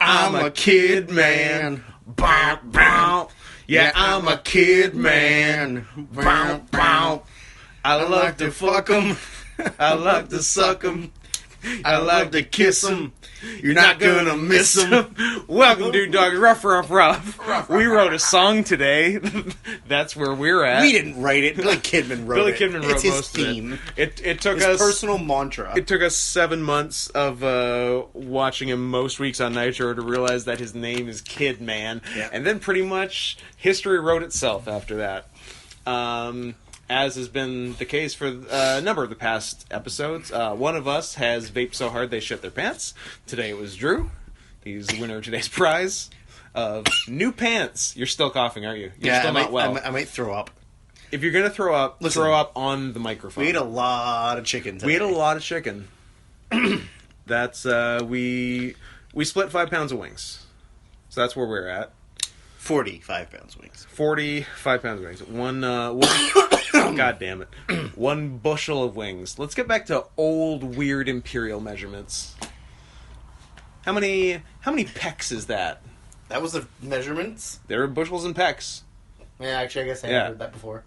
I'm a kid man. Bow, bow. Yeah, I'm a kid man. Bow, bow. I love to fuck 'em. I love to suck 'em. I love to kiss 'em. You're not gonna miss 'em. Welcome, Dude Dog. Rough. We wrote a song today. That's where we're at. We didn't write it. Billy Kidman wrote it. Billy Kidman wrote it's his most theme. of it. It took his us personal mantra. It took us 7 months of watching him most weeks on Nitro to realize that his name is Kid Man, and then pretty much history wrote itself after that. As has been the case for a number of the past episodes. One of us has vaped so hard they shit their pants. Today it was Drew. He's the winner of today's prize of new pants. You're still coughing, aren't you? You're still not well. I might throw up. If you're going to throw up, throw up on the microphone. We ate a lot of chicken today. We ate a lot of chicken. That's, we split 5 pounds of wings. So that's where we're at. 45 pounds of wings. 45 pounds of wings. One God damn it. 1 bushel of wings. Let's get back to old, weird imperial measurements. How many pecks is that? That was the measurements? There are bushels and pecks. Yeah, actually, I guess I heard that before.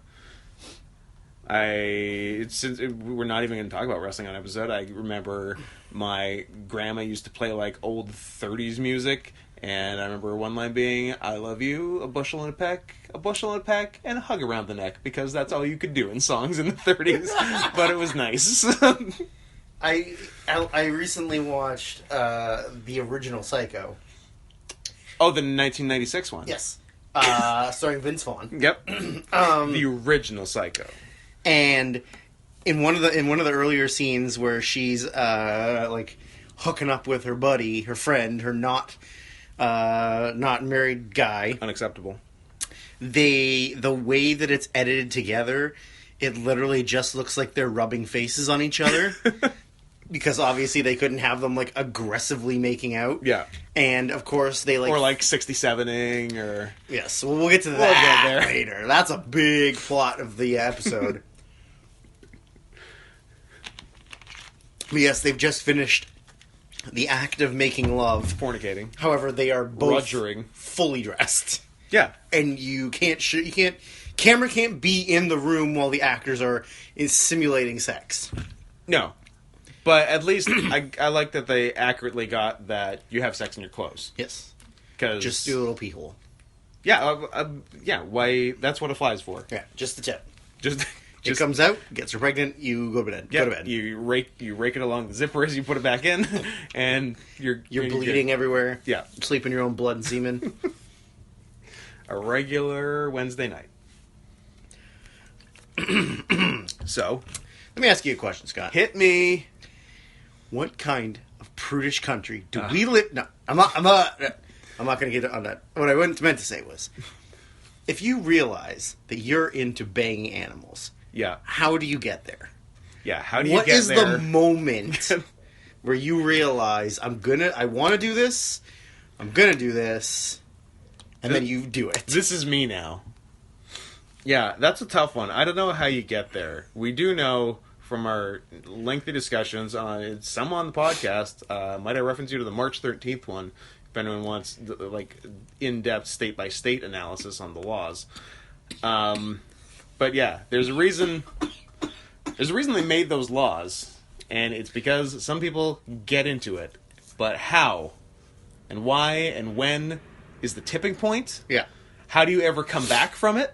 We're not even going to talk about wrestling on episode. I remember my grandma used to play like old 30s music, and I remember one line being, "I love you, a bushel and a peck, and a hug around the neck," because that's all you could do in songs in the 30s. But it was nice. I recently watched the original Psycho. Oh, the 1996 one. Yes, starring Vince Vaughn. Yep. The original Psycho. And in one of the earlier scenes where she's like hooking up with her buddy, her friend, her not married guy. Unacceptable. The way that it's edited together, it literally just looks like they're rubbing faces on each other. Because obviously they couldn't have them like aggressively making out. Yeah. And of course they like... Or like 67ing or... Yes, well, we'll get to that later. That's a big plot of the episode. But yes, they've just finished the act of making love. Fornicating. However, they are both Rudgering. fully dressed. Yeah. And camera can't be in the room while the actors are simulating sex. No. But at least I like that they accurately got that you have sex in your clothes. Yes. Cause, just do a little pee hole. Yeah, why? That's what a fly's for. Yeah, just the tip. Just it comes out, gets her pregnant, you go to bed. Yep, go to bed. You rake it along the zippers, you put it back in, and you're bleeding everywhere. Yeah. Sleep in your own blood and semen. A regular Wednesday night. So, let me ask you a question, Scott. Hit me. What kind of prudish country do we live? No, I'm not going to get on that. What I meant to say was, if you realize that you're into banging animals, yeah, how do you get there? Yeah, how do you get there? What is the moment where you realize I want to do this, I'm gonna do this, and then you do it? This is me now. Yeah, that's a tough one. I don't know how you get there. We do know from our lengthy discussions on some on the podcast, might I reference you to the March 13th one, if anyone wants like in-depth state-by-state analysis on the laws. But yeah, there's a reason they made those laws, and it's because some people get into it. But how and why and when is the tipping point? Yeah. How do you ever come back from it?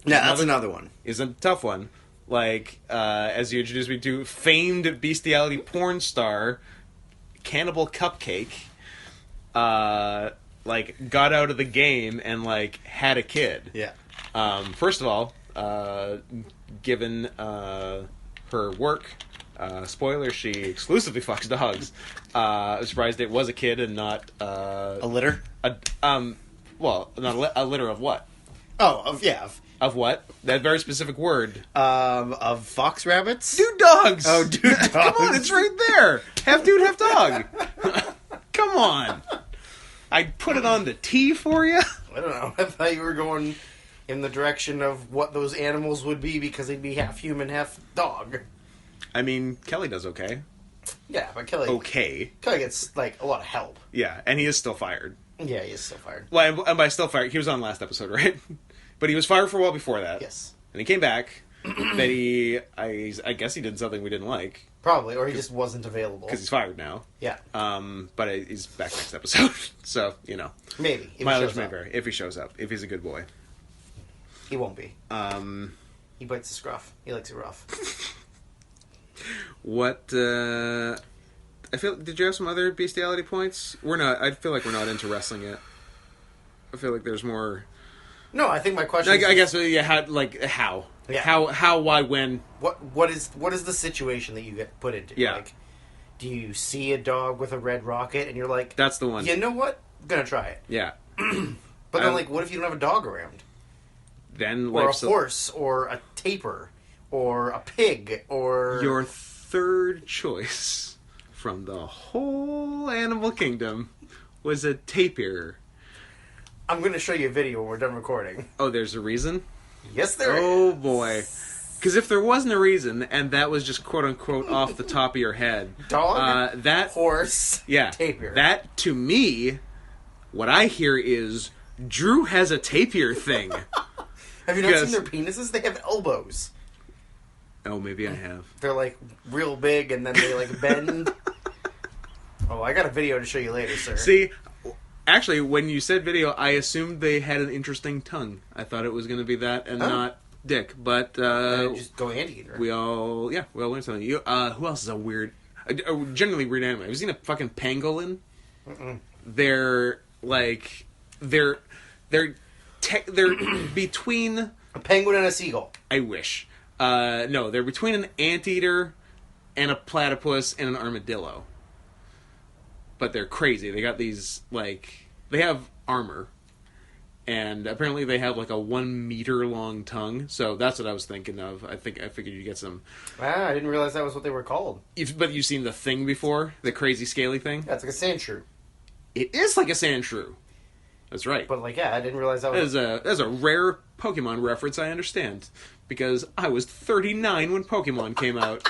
Yeah, that's another one. Is a tough one. Like, as you introduced me to, famed bestiality porn star, Cannibal Cupcake, like, got out of the game and, like, had a kid. Yeah. First of all, given her work, spoiler, she exclusively fucks dogs. I was surprised it was a kid and not... a litter? Well, not a litter of what? Oh, Of what? That very specific word. Of fox rabbits? Dude dogs! Oh, dude dogs. Come on, it's right there! Half dude, half dog! Come on! I put it on the T for you? I don't know. I thought you were going in the direction of what those animals would be because they'd be half human, half dog. I mean, Kelly does okay. Yeah, but Kelly... okay. Kelly gets, like, a lot of help. Yeah, and he is still fired. Yeah, he is still fired. Well, and by still fired, he was on last episode, right? But he was fired for a while before that. Yes. And he came back. Then I guess he did something we didn't like. Probably, or he just wasn't available. Because he's fired now. Yeah. But he's back next episode. So, you know. Maybe. Mileage may vary. If he shows up. If he's a good boy. He won't be. He bites the scruff. He likes it rough. What, I feel... Did you have some other bestiality points? I feel like we're not into wrestling yet. I feel like there's more... No, I think my question I guess, yeah, how? Yeah. How, why, when? What is the situation that you get put into? Yeah. Like, do you see a dog with a red rocket and you're like... That's the one. You know what? I'm gonna try it. Yeah. But then, like, what if you don't have a dog around? Then or a horse, or a tapir, or a pig, or... Your third choice from the whole animal kingdom was a tapir. I'm going to show you a video when we're done recording. Oh, there's a reason? Yes, there is. Oh, boy. Because if there wasn't a reason, and that was just quote-unquote off the top of your head... Dog, that horse, yeah, tapir. That, to me, what I hear is, Drew has a tapir thing. Have you not seen their penises? They have elbows. Oh, maybe I have. They're, like, real big, and then they, like, bend. Oh, I got a video to show you later, sir. See... Actually, when you said video, I assumed they had an interesting tongue. I thought it was going to be that and not dick. But just go anteater. We all learned something. Who else is a generally weird animal? Have you seen a fucking pangolin? Mm-mm. They're like they're between a penguin and a seagull. I wish. No, they're between an anteater and a platypus and an armadillo. But they're crazy. They got these, like... They have armor. And apparently they have, like, a 1 meter long tongue. So that's what I was thinking of. I figured you'd get some... I didn't realize that was what they were called. But you've seen the thing before? The crazy scaly thing? Yeah, it's like a sand shrew. It is like a sand shrew. That's right. But, like, yeah, I didn't realize that was... That's a rare Pokemon reference, I understand. Because I was 39 when Pokemon came out.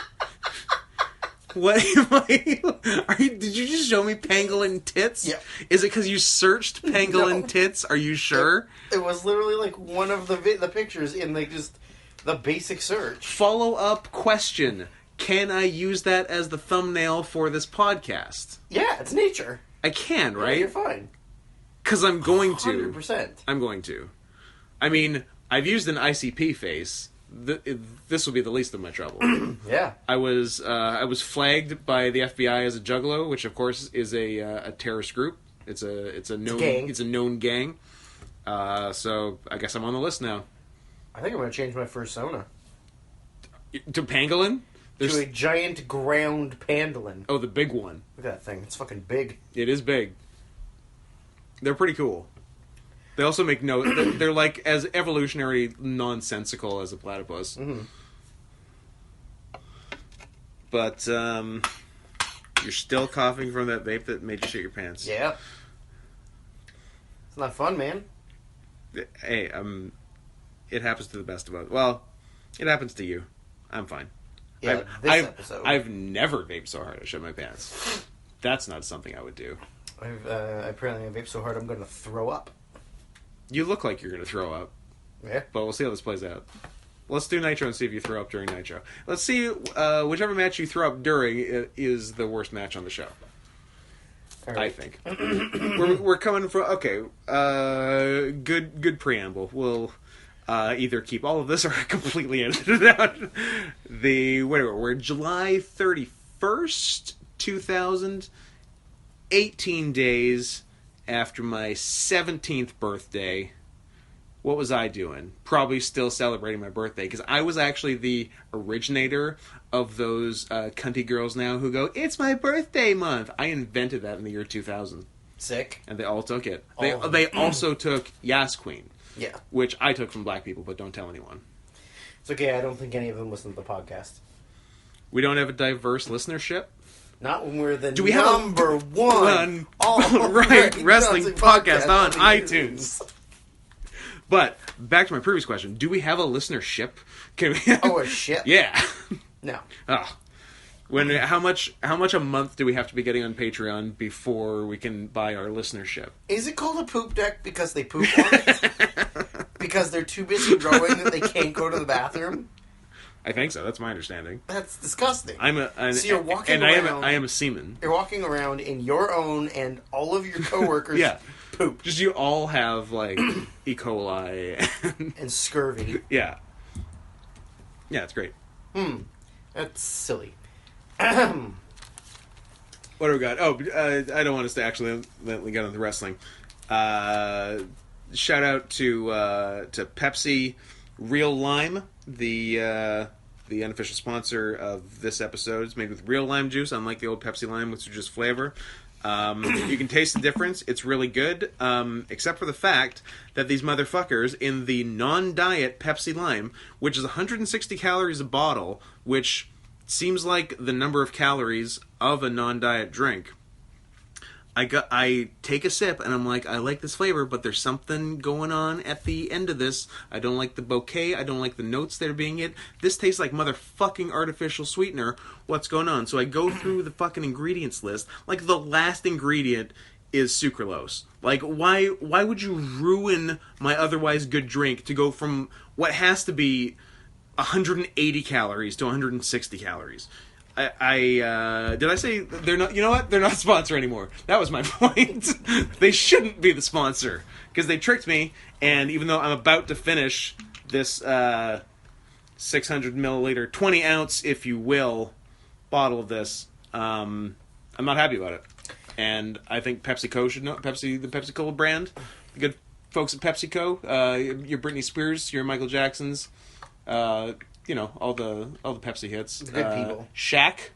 What am I... did you just show me pangolin tits? Yeah. Is it because you searched pangolin tits? Are you sure? It was literally like one of the pictures in like just the basic search. Follow-up question. Can I use that as the thumbnail for this podcast? Yeah, it's nature. I can, right? Yeah, you're fine. Because I'm going to. 100%. I'm going to. I mean, I've used an ICP face. This will be the least of my trouble. Yeah. I was flagged by the FBI as a juggalo, which of course is a terrorist group. It's a known gang. So I guess I'm on the list now. I think I'm going to change my persona To pangolin? To a giant ground pangolin. Oh, the big one. Look at that thing. It's fucking big. It is big. They're pretty cool. They also make they're like as evolutionary nonsensical as a platypus. Mm-hmm. But you're still coughing from that vape that made you shit your pants. Yeah. It's not fun, man. Hey, it happens to the best of us. Well, it happens to you. I'm fine. Yeah, episode. I've never vaped so hard I shit my pants. That's not something I would do. Apparently I vape so hard I'm going to throw up. You look like you're going to throw up. Yeah. But we'll see how this plays out. Let's do Nitro and see if you throw up during Nitro. Let's see whichever match you throw up during is the worst match on the show. Right. I think. we're coming from... Okay. Good preamble. We'll either keep all of this or completely edit it out. We're July 31st, 2000. 18 days after my 17th birthday. What was I doing? Probably still celebrating my birthday, because I was actually the originator of those cunty girls now who go, "It's my birthday month." I invented that in the year 2000. Sick. And they all took it. They also took Yas Queen. Yeah. Which I took from black people, but don't tell anyone. It's okay, I don't think any of them listen to the podcast. We don't have a diverse listenership. Not when we're the we number one all-right wrestling podcast on iTunes. But, back to my previous question. Do we have a listenership? Can we a ship? Yeah. No. Oh. How much a month do we have to be getting on Patreon before we can buy our listenership? Is it called a poop deck because they poop on it? Because they're too busy growing that they can't go to the bathroom? I think so. That's my understanding. That's disgusting. So you're walking around. I am a seaman. You're walking around in your own and all of your coworkers poop. Just you all have like E. coli and scurvy. Yeah. Yeah, it's great. That's silly. What do we got? Oh, I don't want us to actually get on the wrestling. Shout out to Pepsi Real Lime, the unofficial sponsor of this episode. It's made with real lime juice, unlike the old Pepsi Lime, which is just flavor. You can taste the difference. It's really good, except for the fact that these motherfuckers in the non-diet Pepsi Lime, which is 160 calories a bottle, which seems like the number of calories of a non-diet drink. I take a sip and I'm like, I like this flavor, but there's something going on at the end of this. I don't like the bouquet. I don't like the notes that are being it. This tastes like motherfucking artificial sweetener. What's going on? So I go through the fucking ingredients list. Like, the last ingredient is sucralose. Like, why would you ruin my otherwise good drink to go from what has to be 180 calories to 160 calories? Did I say they're not? You know what? They're not a sponsor anymore. That was my point. They shouldn't be the sponsor because they tricked me. And even though I'm about to finish this 600 milliliter, 20 ounce, if you will, bottle of this, I'm not happy about it. And I think PepsiCo should know. the PepsiCo brand, the good folks at PepsiCo. Your Britney Spears, your Michael Jacksons. You know, all the Pepsi hits. The good people. Shaq.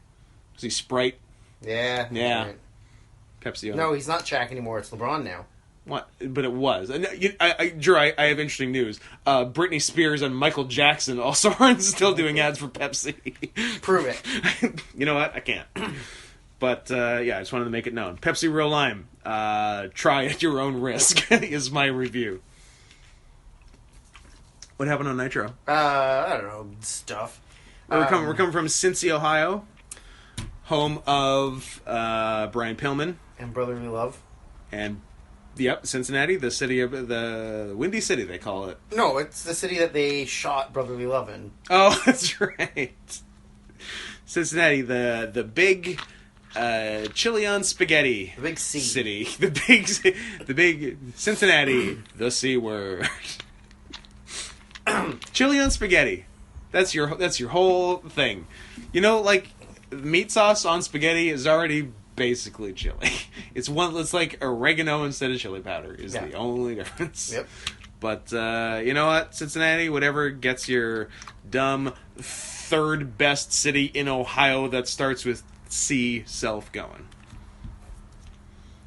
Is he Sprite? Yeah. Right. Pepsi. No, he's not Shaq anymore. It's LeBron now. What? But it was. Drew, I have interesting news. Britney Spears and Michael Jackson also aren't still doing ads for Pepsi. Prove it. You know what? I can't. But, I just wanted to make it known. Pepsi Real Lime. Try at your own risk is my review. What happened on Nitro? I don't know, stuff. We're coming from Cincy, Ohio, home of Brian Pillman and Brotherly Love. And Cincinnati, the city of the Windy City, they call it. No, it's the city that they shot Brotherly Love in. Oh, that's right. Cincinnati, the big chili on spaghetti. The big C city. The big Cincinnati, the C word. Chili on spaghetti. That's your whole thing. You know, like, meat sauce on spaghetti is already basically chili. It's like oregano instead of chili powder is the only difference. Yep. But you know what, Cincinnati, whatever gets your dumb third best city in Ohio that starts with C self going.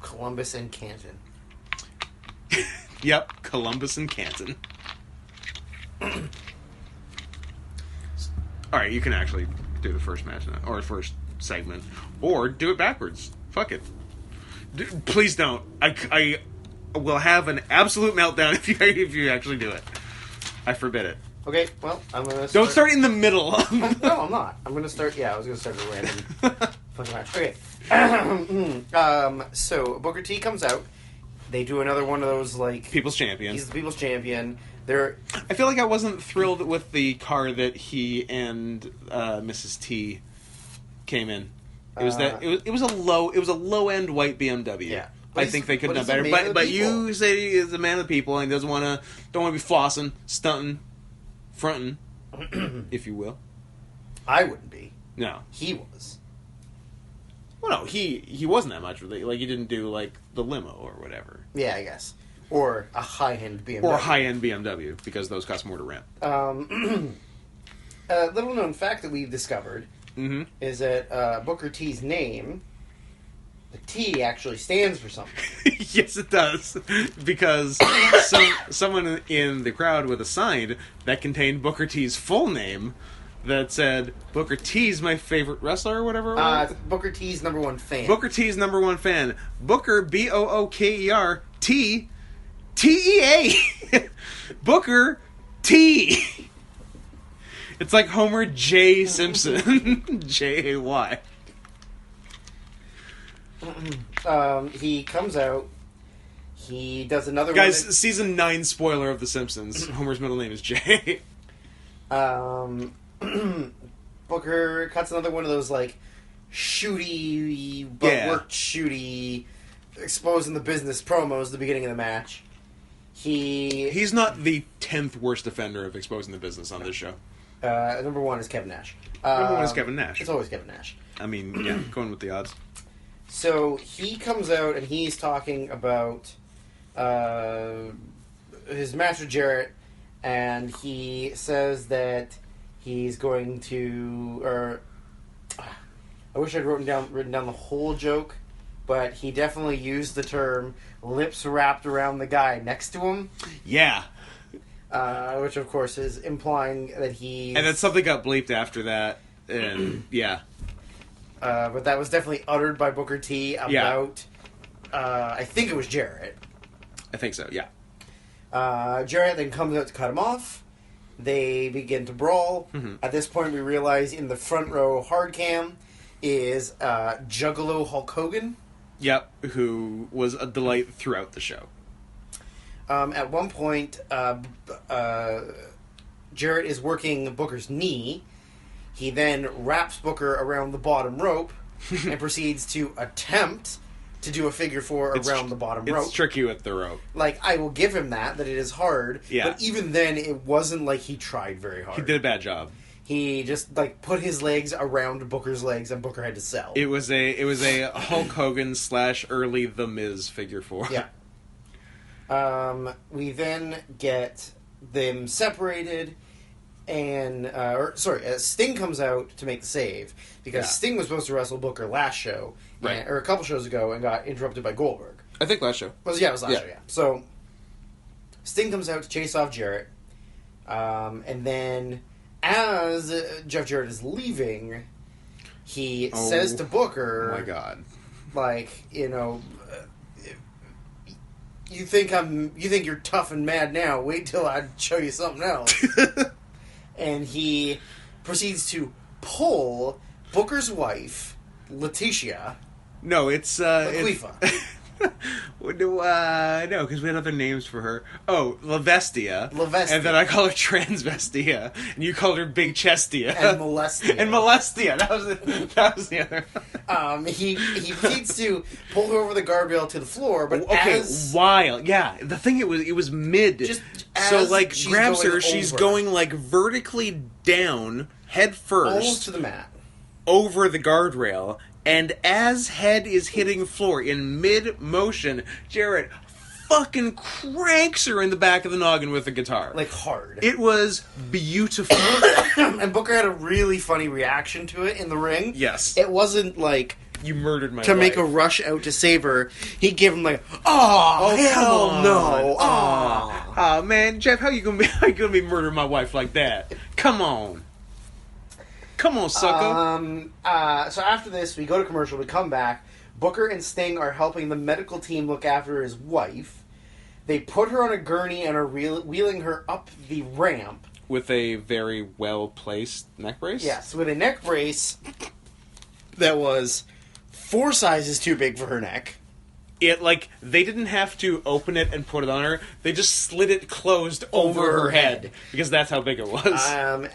Columbus and Canton. Yep, Columbus and Canton. Alright, you can actually do the first match now, or first segment, or do it backwards. Fuck it. Please don't. I will have an absolute meltdown if you actually do it. I forbid it. Okay, well, I'm gonna Don't start in the middle. No, I'm not. I'm gonna start. Yeah, I was gonna start a random fucking match. Okay. So Booker T comes out. They do another one of those, like, People's Champion. He's the People's Champion. I feel like I wasn't thrilled with the car that he and Mrs. T came in. It was a low end white BMW. Yeah, I think they could have done better. But you say he's a man of the people and he don't want to be flossing, stunting, fronting, if you will. I wouldn't be. No, he was. Well, no, he wasn't that much. Like, he didn't do like the limo or whatever. Yeah, I guess. Or a high-end BMW. Because those cost more to rent. A little-known fact that we've discovered is that Booker T's name, the T actually stands for something. Yes, it does. Because someone in the crowd with a sign that contained Booker T's full name that said, Booker T's my favorite wrestler or whatever it was. Booker T's number one fan. Booker T's number one fan. Booker, Booker, T... T-E-A. Booker T. It's like Homer J. Simpson. J-A-Y. He comes out. He does another Guys, one. season 9 spoiler of The Simpsons. Homer's middle name is Jay. Booker cuts another one of those, like, shooty, but worked shooty, exposing the business promos at the beginning of the match. He's not the 10th worst offender of exposing the business on this show. Number one is Kevin Nash. Number one is Kevin Nash. It's always Kevin Nash. I mean, yeah, going with the odds. So he comes out and he's talking about his match with Jarrett, and he says that he's going to, or I wish I'd written down the whole joke, but he definitely used the term "lips wrapped around the guy next to him." Yeah. Which of course is implying that he. And then something got bleeped after that, and yeah. But that was definitely uttered by Booker T about. I think it was Jarrett. I think so. Yeah. Jarrett then comes out to cut him off. They begin to brawl. Mm-hmm. At this point, we realize in the front row hard cam is Juggalo Hulk Hogan. Yep, who was a delight throughout the show. At one point, Jarrett is working Booker's knee. He then wraps Booker around the bottom rope and proceeds to attempt to do a figure four around the bottom rope. It's tricky with the rope. Like, I will give him that it is hard. Yeah. But even then, it wasn't like he tried very hard. He did a bad job. He just, like, put his legs around Booker's legs, and Booker had to sell. It was a Hulk Hogan / early The Miz figure four. Yeah. We then get them separated, and Sting comes out to make the save because Sting was supposed to wrestle Booker last show, right, or a couple shows ago, and got interrupted by Goldberg. I think last show. It was last show. Yeah. So Sting comes out to chase off Jarrett, and then as Jeff Jarrett is leaving, he says to Booker, "Oh my God, like, you know." You think you're tough and mad now. Wait till I show you something else. And he proceeds to pull Booker's wife, Letitia. No, it's Laquifa. No, because we had other names for her. Oh, Lavestia. And then I call her Transvestia. And you called her Big Chestia. And Molestia. And Molestia. That was the other. He proceeds to pull her over the guardrail to the floor, but while. Yeah, the thing, it was mid. Just so, like, grabs her, she's going, like, vertically down, head first. Almost to the mat. Over the guardrail. And as head is hitting floor in mid-motion, Jarrett fucking cranks her in the back of the noggin with a guitar. Like, hard. It was beautiful. And Booker had a really funny reaction to it in the ring. Yes. It wasn't like... You murdered my wife. To make a rush out to save her, he'd give him like, oh hell no. Oh, man, Jeff, how you gonna be murdering my wife like that? Come on. Come on, sucker. So after this, we go to commercial, we come back. Booker and Sting are helping the medical team look after his wife. They put her on a gurney and are wheeling her up the ramp. With a very well-placed neck brace? Yes, with a neck brace that was 4 sizes too big for her neck. It, like, they didn't have to open it and put it on her. They just slid it closed over her head. Because that's how big it was.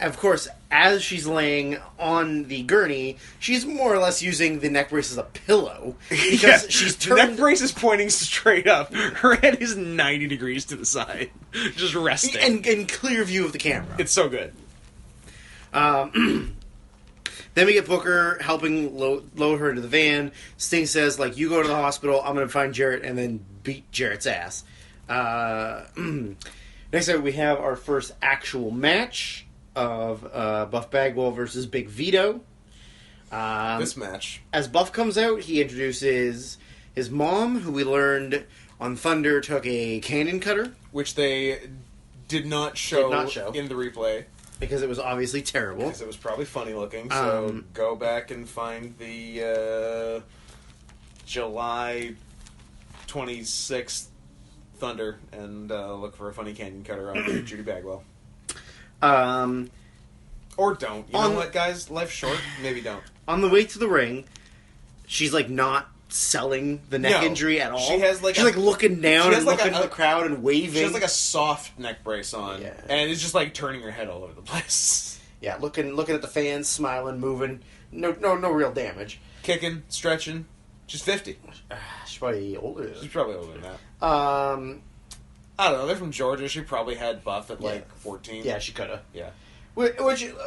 Of course, as she's laying on the gurney, she's more or less using the neck brace as a pillow. Because she's turned... The neck brace is pointing straight up. Her head is 90 degrees to the side. Just resting. And in clear view of the camera. It's so good. Then we get Booker helping load her into the van. Sting says, like, you go to the hospital, I'm going to find Jarrett, and then beat Jarrett's ass. Next up, we have our first actual match of Buff Bagwell versus Big Vito. This match. As Buff comes out, he introduces his mom, who we learned on Thunder took a cannon cutter. Which they did not show in the replay. Because it was obviously terrible. Because it was probably funny looking. So go back and find the July 26th Thunder and look for a funny canyon cutter on Judy Bagwell. Or don't. You know what, guys? Life's short. Maybe don't. On the way to the ring, she's like not selling the neck injury at all. She has like she's like looking down and like looking at the crowd and waving. She has like a soft neck brace on, and it's just like turning her head all over the place. Yeah, looking at the fans, smiling, moving. No real damage. Kicking, stretching. She's 50. She's probably older. She's probably older than that. I don't know. They're from Georgia. She probably had Buff at like 14. Yeah, she could have. Yeah.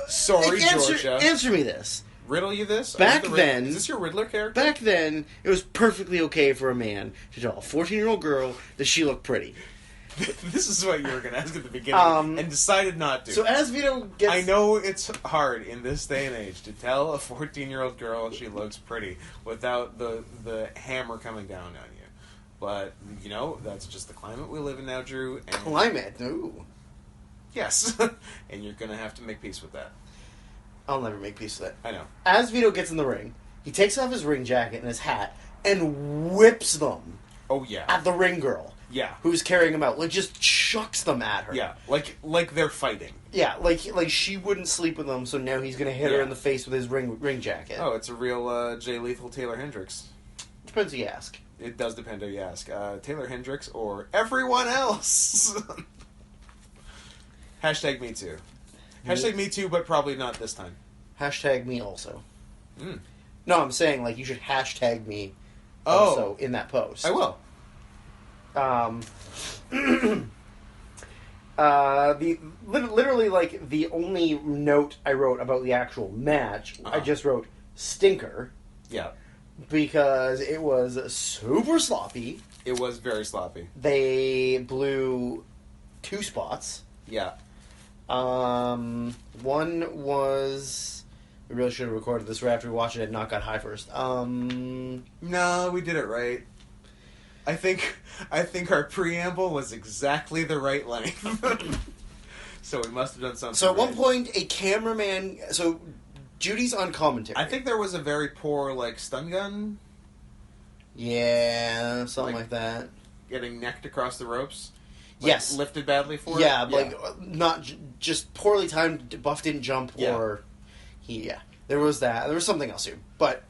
Sorry, Georgia. Answer me this. Riddle you this? Back then... Is this your Riddler character? Back then, it was perfectly okay for a man to tell a 14-year-old girl that she looked pretty. This is what you were going to ask at the beginning, and decided not to. So as Vito gets... I know it's hard in this day and age to tell a 14-year-old girl she looks pretty without the hammer coming down on you. But, you know, that's just the climate we live in now, Drew. And climate? Ooh. Yes. And you're going to have to make peace with that. I'll never make peace with that. I know. As Vito gets in the ring, he takes off his ring jacket and his hat and whips them. Oh, yeah. At the ring girl. Yeah. Who's carrying him out. Like, just chucks them at her. Yeah. Like they're fighting. Yeah, like she wouldn't sleep with him, so now he's going to hit her in the face with his ring jacket. Oh, it's a real Jay Lethal Taylor Hendricks. Depends who you ask. It does depend who you ask. Taylor Hendricks or everyone else. Hashtag me too. Hashtag me too, but probably not this time. Hashtag me also. Mm. No, I'm saying, like, you should hashtag me also in that post. I will. Literally, like, the only note I wrote about the actual match, I just wrote stinker. Yeah. Because it was super sloppy. It was very sloppy. They blew 2 spots. Yeah. One was... We really should have recorded this right after we watched it and not got high first. No, we did it right. I think our preamble was exactly the right length. So we must have done something. So at one point, a cameraman... So Judy's on commentary. I think there was a very poor, like, stun gun. Yeah, something like that. Getting necked across the ropes. Like, yes. Lifted badly for it. Yeah, like, not just poorly timed, Buff didn't jump, or... There was that. There was something else too. But,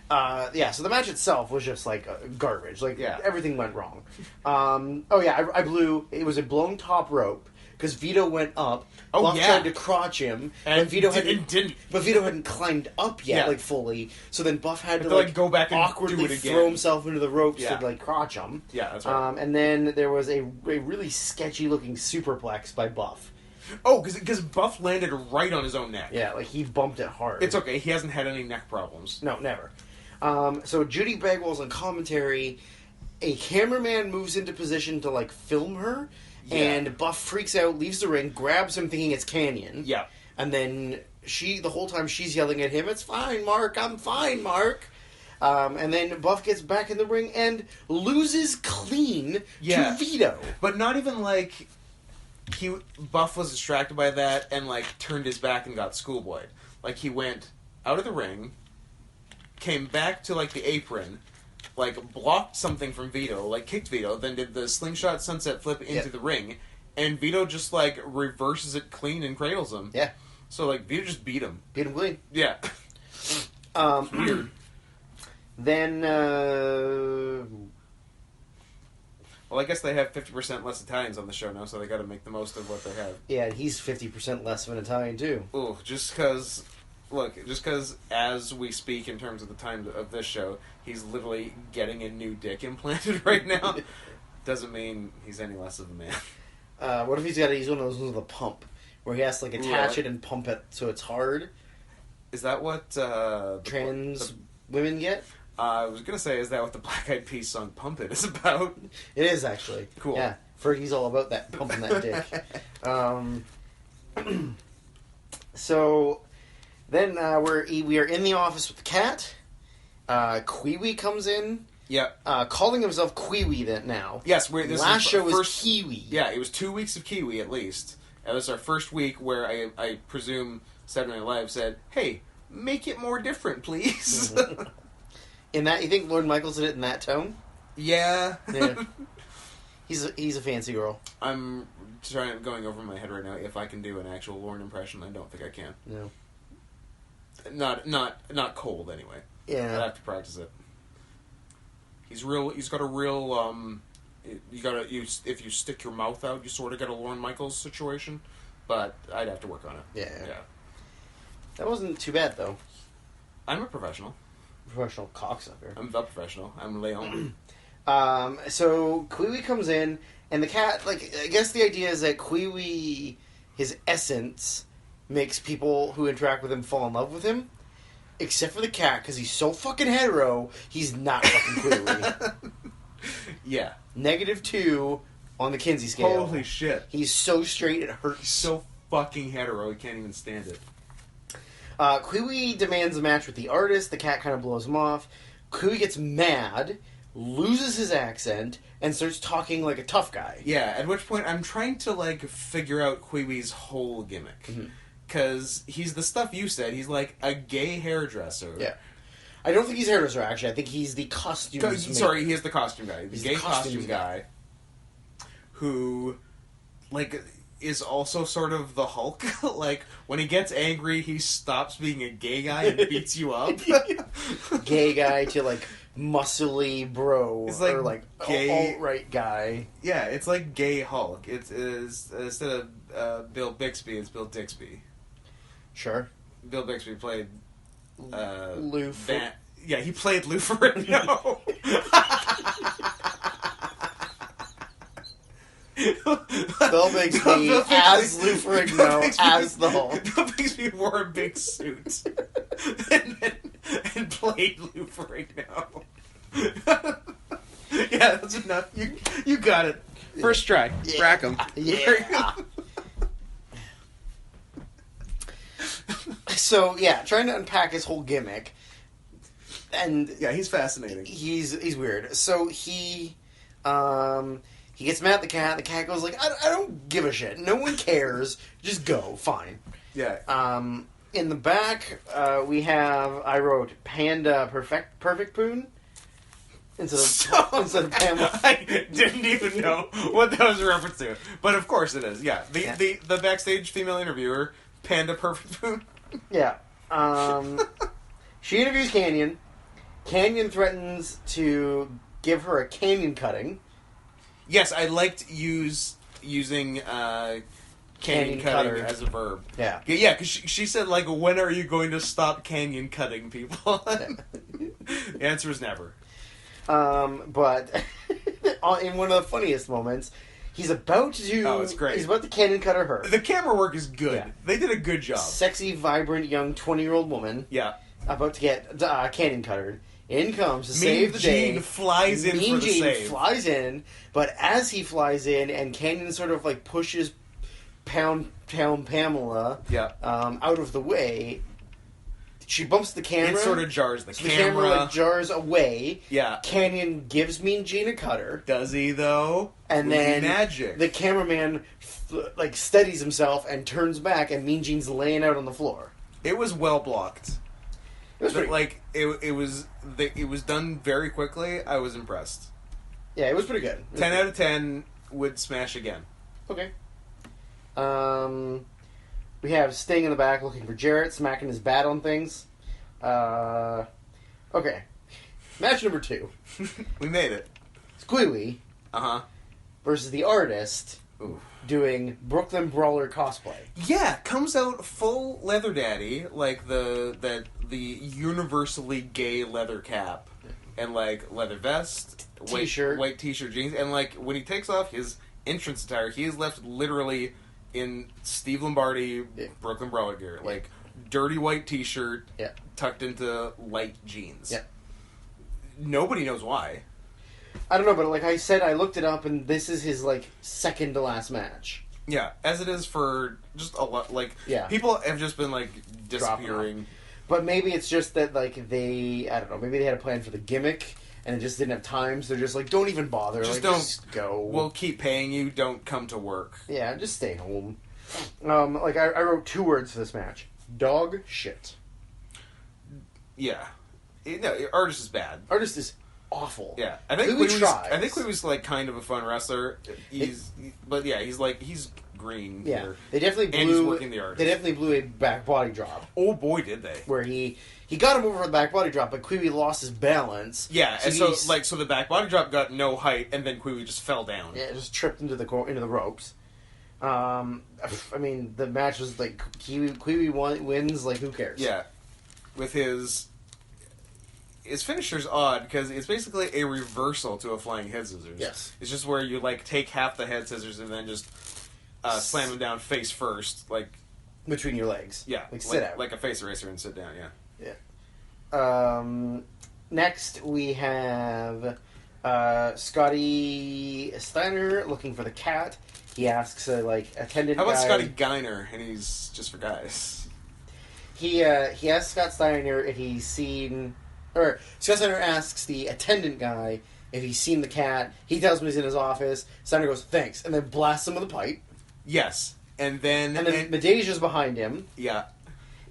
so the match itself was just, like, garbage. Like, everything went wrong. I blew... It was a blown top rope, because Vito went up. Buff tried to crotch him, and Vito didn't. But Vito hadn't climbed up yet, like, fully. So then Buff had to like, go back and awkwardly do it again. throw himself into the ropes to, like, crotch him. Yeah, that's right. And then there was a really sketchy-looking superplex by Buff. Oh, because Buff landed right on his own neck. Yeah, like, he bumped it hard. It's okay. He hasn't had any neck problems. No, never. So Judy Bagwell's on commentary. A cameraman moves into position to, like, film her. Yeah. And Buff freaks out, leaves the ring, grabs him thinking it's Canyon. Yeah. And then the whole time she's yelling at him, "It's fine, Mark, I'm fine, Mark." And then Buff gets back in the ring and loses clean to Vito. But not even like... Buff was distracted by that and, like, turned his back and got schoolboyed. Like, he went out of the ring, came back to, like, the apron, like, blocked something from Vito, like, kicked Vito, then did the slingshot sunset flip into the ring, and Vito just, like, reverses it clean and cradles him. Yeah. So, like, Vito just beat him. Beat him clean. Yeah. Weird. Then, Well, I guess they have 50% less Italians on the show now, so they got to make the most of what they have. Yeah, and he's 50% less of an Italian, too. Ooh, just because as we speak in terms of the time of this show, he's literally getting a new dick implanted right now, doesn't mean he's any less of a man. What if he's one of those ones with a pump, where he has to, like, attach it and pump it so it's hard? Is that what... trans women get? I was going to say, is that what the Black Eyed Peas song Pump It is about? It is, actually. Cool. Yeah, Fergie's all about that, pumping that dick. So, then we are in the office with the cat. Kiwi comes in. Yeah. Calling himself Kiwi now. Yes, last show was Kiwi. Yeah, it was 2 weeks of Kiwi at least. And this is our first week where I presume Saturday Night Live said, "Hey, make it more different, please." In that, you think Lord Michaels did it in that tone? Yeah. He's a fancy girl. I'm going over my head right now. If I can do an actual Lorne impression, I don't think I can. No. Not cold anyway. Yeah. I'd have to practice it. He's got a real if you stick your mouth out, you sort of get a Lorne Michaels situation, but I'd have to work on it. Yeah. That wasn't too bad though. I'm a professional. Professional cocksucker. I'm the professional. I'm Leon. So Kiwi comes in, and the cat, like, I guess the idea is that Kiwi, his essence, makes people who interact with him fall in love with him, except for the cat, because he's so fucking hetero, he's not fucking Kiwi. Yeah. -2 on the Kinsey scale. Holy shit. He's so straight it hurts. He's so fucking hetero, he can't even stand it. Kiwi demands a match with the artist. The cat kind of blows him off. Kiwi gets mad, loses his accent, and starts talking like a tough guy. Yeah, at which point I'm trying to, like, figure out Kiwi's whole gimmick. Because he's the stuff you said. He's like a gay hairdresser. Yeah. I don't think he's a hairdresser, actually. I think he's the costume guy. Sorry, he is the costume guy. The gay costume guy. Who, like, is also sort of the Hulk. Like, when he gets angry, he stops being a gay guy and beats you up. Gay guy to, like, muscly bro. It's like or, like, gay alt-right guy. Yeah, it's like gay Hulk. It is, instead of Bill Bixby, it's Bill Dixby. Sure. Bill Bixby played Lou. Yeah, he played Lou Ferrigno. Bill Bixby as Lou Ferrigno as the Hulk. Bill Bixby wore a big suit and played Lou Ferrigno. Yeah, that's enough. You got it. First try. Yeah. Rack 'em. Yeah. So, yeah, trying to unpack his whole gimmick. And yeah, he's fascinating. He's weird. So he gets mad at the cat. The cat goes like, I don't give a shit. No one cares. Just go. Fine. Yeah. In the back, I wrote Panda Perfect Poon instead of Pamela. I didn't even know what that was a reference to, but of course it is. Yeah. The backstage female interviewer, Panda Perfect Poon. Yeah. She interviews Canyon. Canyon threatens to give her a canyon cutting. Yes, I liked using canyon cutting as a verb. Yeah. Yeah, because she said, like, when are you going to stop canyon cutting people? The answer is never. But in one of the funniest moments, he's about to... Oh, it's great. He's about to canyon cutter her. The camera work is good. Yeah. They did a good job. Sexy, vibrant, young 20-year-old woman. Yeah. About to get canyon cuttered. In comes to save the day. Mean Gene flies in Mean for the Gene save. flies in, but as he flies in, and Canyon sort of like pushes Pound Pamela out of the way, she bumps the camera. It sort of jars the camera. The camera like, jars away. Yeah. Canyon gives Mean Gene a cutter. Does he, though? And then magic. The cameraman steadies himself and turns back, and Mean Gene's laying out on the floor. It was well blocked. It was pretty... like it was done very quickly. I was impressed. Yeah, it was pretty good. 10 out of 10 would smash again. Okay. We have Sting in the back looking for Jarrett, smacking his bat on things. Okay. Match number 2. We made it. Squealy versus the artist doing Brooklyn Brawler cosplay. Yeah, comes out full leather daddy, like the universally gay leather cap and like leather vest, t-shirt, white t-shirt, jeans, and like when he takes off his entrance attire, he is left literally in Steve Lombardi Brooklyn Brawler gear, like dirty white t-shirt, tucked into light jeans. Yeah. Nobody knows why. I don't know, but like I said, I looked it up, and this is his like second to last match. Yeah, as it is for just a lot. Like people have just been like disappearing. But maybe it's just that like I don't know, maybe they had a plan for the gimmick and it just didn't have time, so they're just like, don't even bother. Just go. We'll keep paying you. Don't come to work. Yeah, just stay home. Like I wrote 2 words for this match: dog shit. Yeah, no, artist is bad. Artist is awful. Yeah, I think Quee was like kind of a fun wrestler. He's green. Yeah, here. They definitely blew. And he's working the artist. They definitely blew a back body drop. Oh boy, did they! Where he got him over for the back body drop, but Quee lost his balance. Yeah, so the back body drop got no height, and then Quee just fell down. Yeah, just tripped into the ropes. I mean, the match was like Quee wins. Like, who cares? Yeah, with his finisher's odd because it's basically a reversal to a flying head scissors. Yes, it's just where you like take half the head scissors and then just slam him down face first, like between your legs. Yeah, like sit out like a face eraser and sit down. Yeah. Yeah. Next we have Scotty Steiner looking for the cat. He asks attendant. How about guy, Scotty Geiner? And he's just for guys. He asks Scott Steiner if he's seen, or Scott Steiner asks the attendant guy if he's seen the cat. He tells him he's in his office. Steiner goes, "Thanks," and then blasts him with a pipe. Yes, and then Medasia's behind him. Yeah,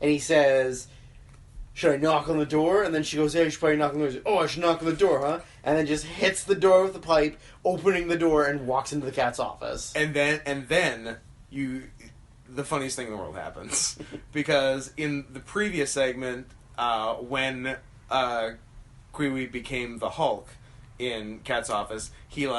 and he says, "Should I knock on the door?" And then she goes, "Yeah, you should probably knock on the door." "Oh, I should knock on the door, huh?" And then just hits the door with the pipe, opening the door, and walks into the cat's office. And then the funniest thing in the world happens. Because in the previous segment, when Quee became the Hulk in Cat's office, he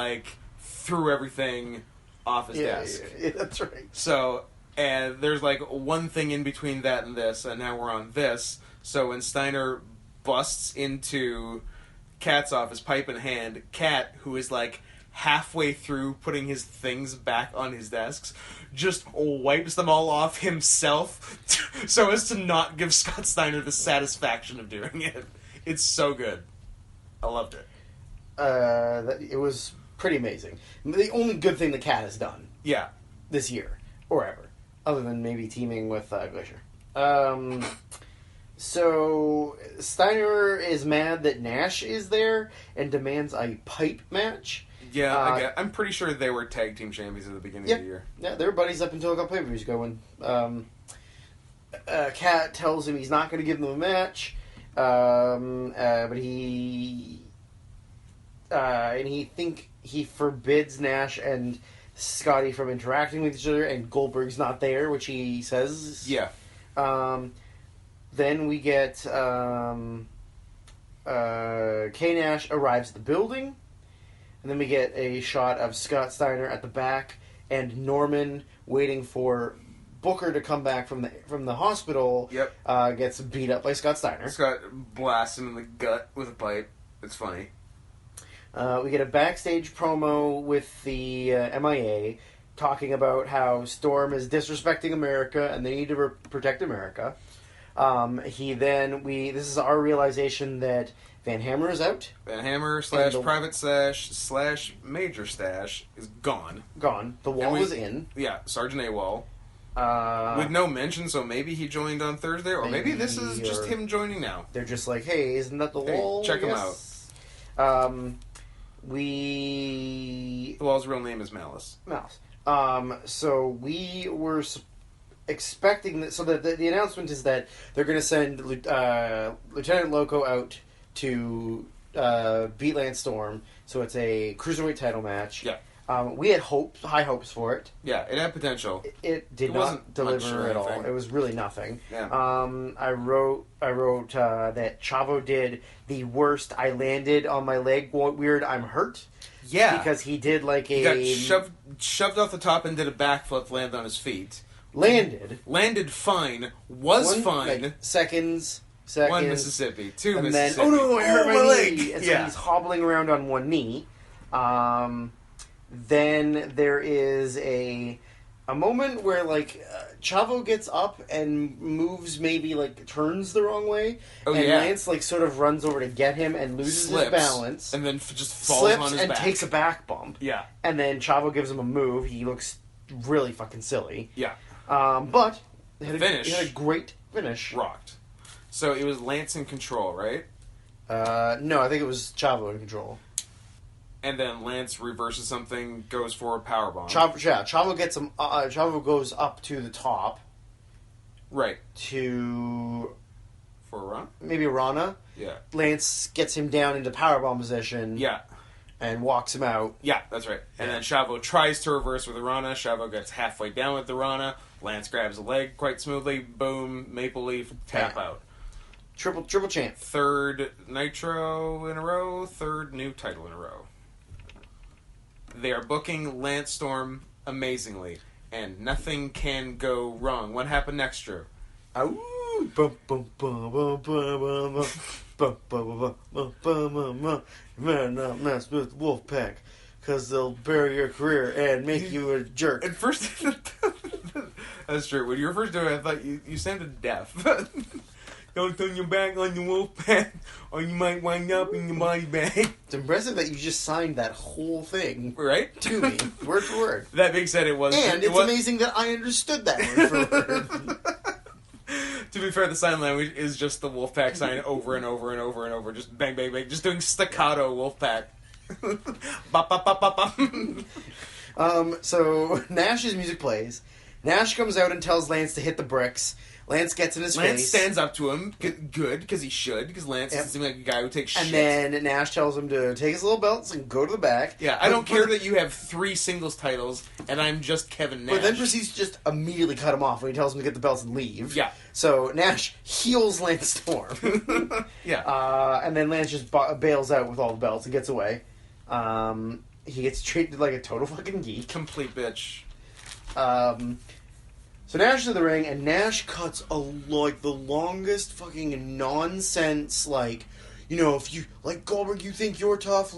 threw everything off his desk. Yeah, that's right. So, and there's one thing in between that and this, and now we're on this. So when Steiner busts into Cat's office, pipe in hand, Cat, who is halfway through putting his things back on his desks, just wipes them all off himself so as to not give Scott Steiner the satisfaction of doing it. It's so good. I loved it. It was pretty amazing. The only good thing the Cat has done. Yeah. This year. Or ever. Other than maybe teaming with Glacier. So Steiner is mad that Nash is there and demands a pipe match. Yeah, I'm pretty sure they were tag team champions at the beginning of the year. Yeah, they were buddies up until a couple pay-per-views ago when Cat tells him he's not going to give them a match, but he forbids Nash and Scotty from interacting with each other, and Goldberg's not there, which he says. Yeah. Then we get K-Nash arrives at the building, and then we get a shot of Scott Steiner at the back and Norman waiting for Booker to come back from the hospital. Yep. Gets beat up by Scott Steiner. Scott blasts him in the gut with a pipe. It's funny. We get a backstage promo with the MIA talking about how Storm is disrespecting America and they need to protect America. This is our realization that Van Hammer is out. Van Hammer / Private Stash / Major Stash is gone. Gone. The Wall is in. Yeah, Sergeant AWOL. With no mention, so maybe he joined on Thursday, or maybe this is just him joining now. They're just like, hey, isn't that the Wall? Check him out. The Wall's real name is Malice. So we were expecting that. So the announcement is that they're going to send Lieutenant Loco out to beat Lance Storm. So it's a cruiserweight title match. Yeah. We had high hopes for it. Yeah, it had potential. It did not deliver at all. It was really nothing. Yeah. I wrote that Chavo did the worst. I landed on my leg. Weird. I'm hurt. Yeah, because he did he got shoved off the top and did a backflip, landed on his feet. Landed fine. Fine. Seconds. 1 Mississippi. 2 and Mississippi. Then, I hurt my leg. And so he's hobbling around on one knee. Then there is a moment where Chavo gets up and moves, maybe turns the wrong way, Lance sort of runs over to get him and loses his balance, and then just falls on his back and takes a back bump. Yeah, and then Chavo gives him a move. He looks really fucking silly. Yeah, but he had a great finish. Rocked. So it was Lance in control, right? No, I think it was Chavo in control. And then Lance reverses something, goes for a powerbomb. Chavo gets him. Chavo goes up to the top. Right. For Rana? Maybe Rana. Yeah. Lance gets him down into powerbomb position. Yeah. And walks him out. Yeah, that's right. And then Chavo tries to reverse with the Rana. Chavo gets halfway down with the Rana. Lance grabs a leg quite smoothly. Boom. Maple Leaf. Tap out. Triple champ. Third Nitro in a row. Third new title in a row. They are booking Lance Storm amazingly. And nothing can go wrong. What happened next, Drew? Bum, bum, bum, bum, bum, bum, bum, bum, bum, bum, man, not mess with Wolfpack, because they'll bury your career and make you a jerk. At first, that's true. When you were first doing it, I thought you sounded deaf. Don't turn your back on the Wolfpack, or you might wind up in your body bag. It's impressive that you just signed that whole thing, right, to me, word for word. That being said, it was, and it's amazing that I understood that word for word. To be fair, the sign language is just the Wolfpack sign over and over and over and over. Just bang, bang, bang. Just doing staccato Wolfpack. Bop, bop, bop, bop, bop. So Nash's music plays. Nash comes out and tells Lance to hit the bricks. Lance gets in his face. Lance stands up to him. Good, because he should. Because Lance doesn't seem like a guy who takes shit. And then Nash tells him to take his little belts and go to the back. Yeah, I don't care that you have 3 singles titles and I'm just Kevin Nash. But then proceeds to just immediately cut him off when he tells him to get the belts and leave. Yeah. So Nash heals Lance Storm. Yeah. And then Lance just bails out with all the belts and gets away. He gets treated like a total fucking geek. Complete bitch. So Nash is in the ring, and Nash cuts the longest fucking nonsense, if you, like Goldberg, you think you're tough,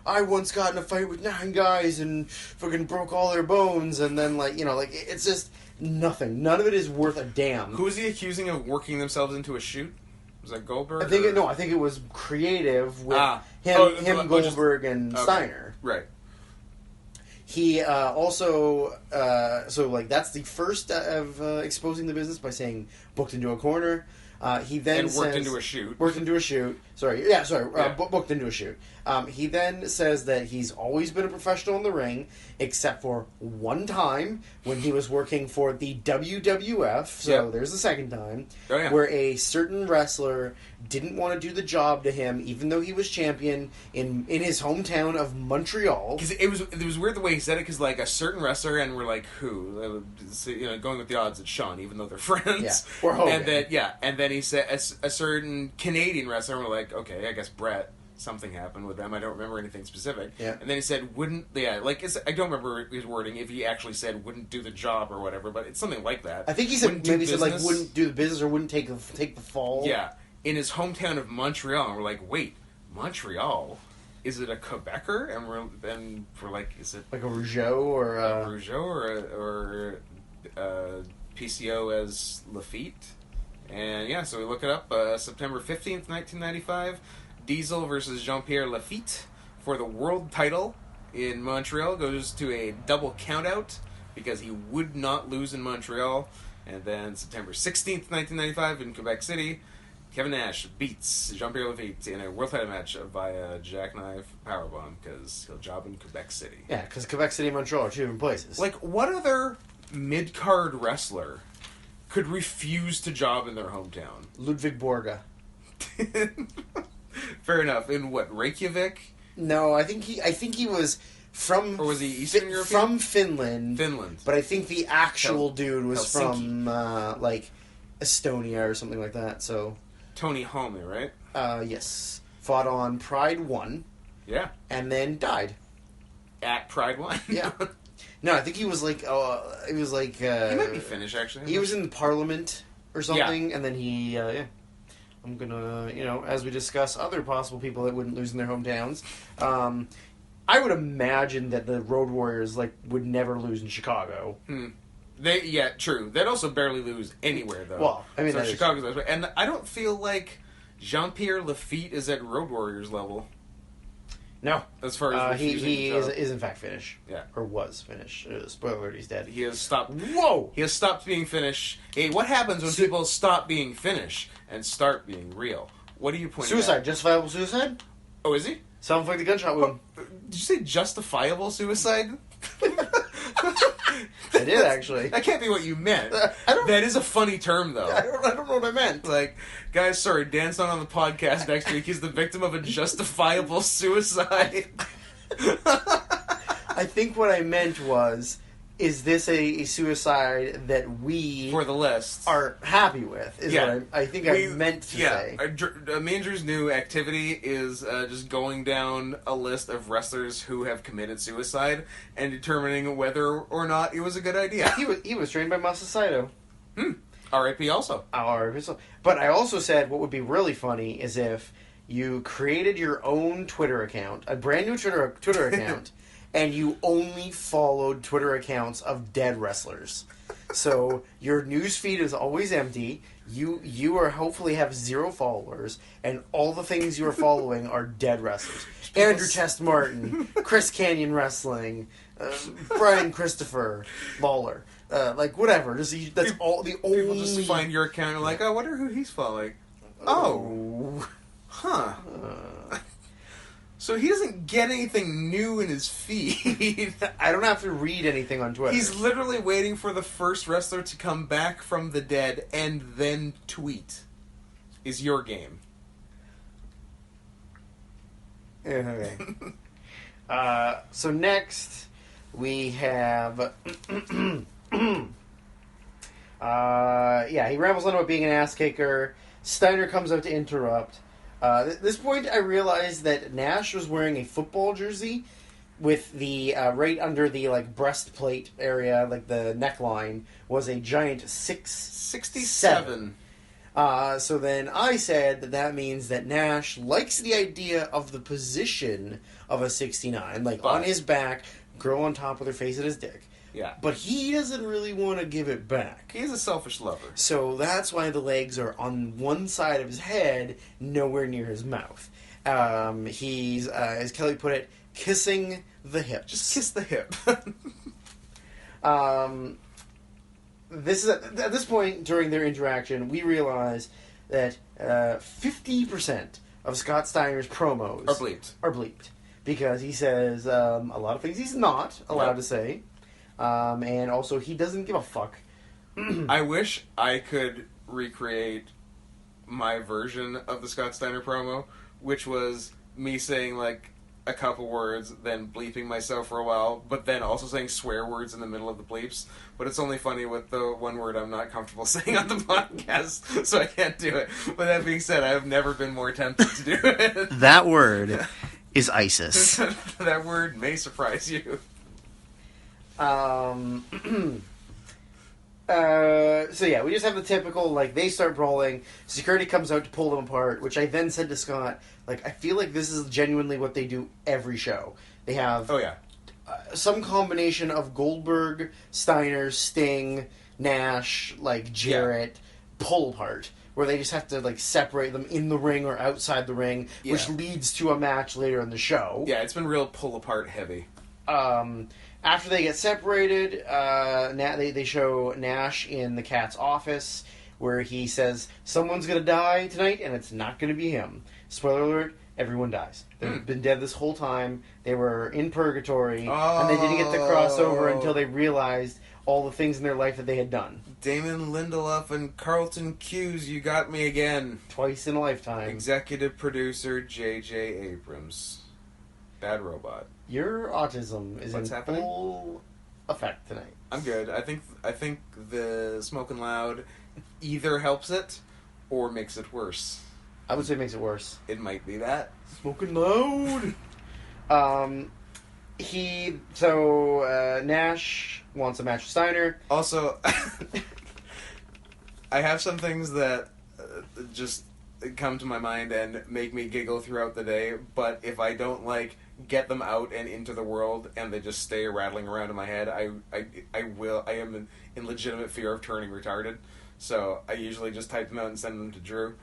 I once got in a fight with 9 guys and fucking broke all their bones, and then, it's just nothing. None of it is worth a damn. Who is he accusing of working themselves into a shoot? Was that Goldberg? I think it was creative with him, Goldberg, and Steiner. Right. He also, that's the first of exposing the business by saying booked into a corner. He then worked into a shoot. Booked into a shoot. Booked into a shoot. He then says that he's always been a professional in the ring, except for one time when he was working for the WWF. So there's the second time, where a certain wrestler didn't want to do the job to him, even though he was champion in his hometown of Montreal. Because it was weird the way he said it. Because a certain wrestler, and we're like, who? Going with the odds, it's Sean, even though they're friends. Yeah, or Hogan. And then he said a certain Canadian wrestler, and we're like, okay, I guess Brett. Something happened with them. I don't remember anything specific. Yeah. And then he said, I don't remember his wording, if he actually said wouldn't do the job or whatever, but it's something like that. I think he said, wouldn't do the business or wouldn't take the fall. Yeah. In his hometown of Montreal. And we're like, wait, Montreal? Is it a Quebecer? And we're like, is it... Like a Rougeau or... A Rougeau or PCO as Lafitte? And so we look it up. September 15th, 1995... Diesel versus Jean-Pierre Lafitte for the world title in Montreal goes to a double countout because he would not lose in Montreal. And then September 16th, 1995 in Quebec City, Kevin Nash beats Jean-Pierre Lafitte in a world title match via jackknife powerbomb because he'll job in Quebec City. Yeah, because Quebec City and Montreal are 2 different places. What other mid-card wrestler could refuse to job in their hometown? Ludwig Borga. Fair enough. In what, Reykjavik? No, I think he was from... Or was he Eastern European? From Finland. Finland. But I think the actual dude was Helsinki. From, Estonia or something like that, so... Tony Home, right? Yes. Fought on Pride 1. Yeah. And then died. At Pride 1? Yeah. No, I think he was he might be Finnish, actually. He was in the Parliament or something, and then he, I'm gonna, as we discuss other possible people that wouldn't lose in their hometowns, I would imagine that the Road Warriors, would never lose in Chicago. True. They'd also barely lose anywhere, though. Well, I mean, so Chicago's... And I don't feel like Jean-Pierre Lafitte is at Road Warriors level. No. As far as he is in fact Finnish. Yeah. Or was Finnish. Spoiler alert, he's dead. He has stopped... Whoa! He has stopped being Finnish. Hey, what happens when people stop being Finnish and start being real? What do you point Suicide. at? Justifiable suicide? Oh, is he? Self-inflicted gunshot wound. Did you say justifiable suicide? I did, actually. That can't be what you meant. I don't... That is a funny term, though. I don't know what I meant. Like, guys, sorry, Dan's not on the podcast next week. He's the victim of a justifiable suicide. I think what I meant was, is this a suicide that we... For the list. ...are happy with, is what I think I meant to say. Me and Drew's new activity is just going down a list of wrestlers who have committed suicide and determining whether or not it was a good idea. He was trained by Masa Saito. R.I.P. also. R.I.P. But I also said what would be really funny is if you created your own Twitter account, a brand new Twitter account, and you only followed Twitter accounts of dead wrestlers. So your news feed is always empty. You are hopefully have 0 followers, and all the things you are following are dead wrestlers. Andrew Test Martin, Chris Canyon Wrestling, Brian Christopher, Lawler, like whatever. That's all the only. People just find your account and like, I wonder who he's following. Oh, huh. So he doesn't get anything new in his feed. I don't have to read anything on Twitter. He's literally waiting for the first wrestler to come back from the dead and then tweet. Is your game. Okay. So next we have... he rambles on about being an ass kicker. Steiner comes out to interrupt. At this point, I realized that Nash was wearing a football jersey with the right under the breastplate area, like the neckline, was a giant 667. So then I said that means that Nash likes the idea of the position of a 69, on his back, girl on top with her face at his dick. Yeah. But he doesn't really want to give it back. He's a selfish lover. So that's why the legs are on one side of his head, nowhere near his mouth. He's, as Kelly put it, kissing the hips. Just kiss the hip. This is at this point during their interaction, we realize that 50% of Scott Steiner's promos are bleeped. Because he says a lot of things he's not allowed to say. And also, he doesn't give a fuck. I wish I could recreate my version of the Scott Steiner promo, which was me saying, a couple words, then bleeping myself for a while, but then also saying swear words in the middle of the bleeps. But it's only funny with the one word I'm not comfortable saying on the podcast, so I can't do it. But that being said, I have never been more tempted to do it. That word is ISIS. That word may surprise you. So yeah, we just have the typical, they start brawling, security comes out to pull them apart, which I then said to Scott, I feel like this is genuinely what they do every show. They have some combination of Goldberg, Steiner, Sting, Nash, Jarrett, pull apart, where they just have to, separate them in the ring or outside the ring, which leads to a match later in the show. Yeah, it's been real pull apart heavy. After they get separated, they show Nash in the Cat's office, where he says, someone's going to die tonight, and it's not going to be him. Spoiler alert, everyone dies. They've been dead this whole time. They were in purgatory, and they didn't get to cross over until they realized all the things in their life that they had done. Damon Lindelof and Carlton Cuse, you got me again. Twice in a lifetime. Executive producer J.J. Abrams. Bad Robot. Your autism is in full effect tonight. I'm good. I think the Smoking Loud either helps it or makes it worse. I would say it makes it worse. It might be that. Smoking Loud! Nash wants a match with Steiner. Also, I have some things that just come to my mind and make me giggle throughout the day, but if I don't, get them out and into the world and they just stay rattling around in my head, I am in legitimate fear of turning retarded. So I usually just type them out and send them to Drew.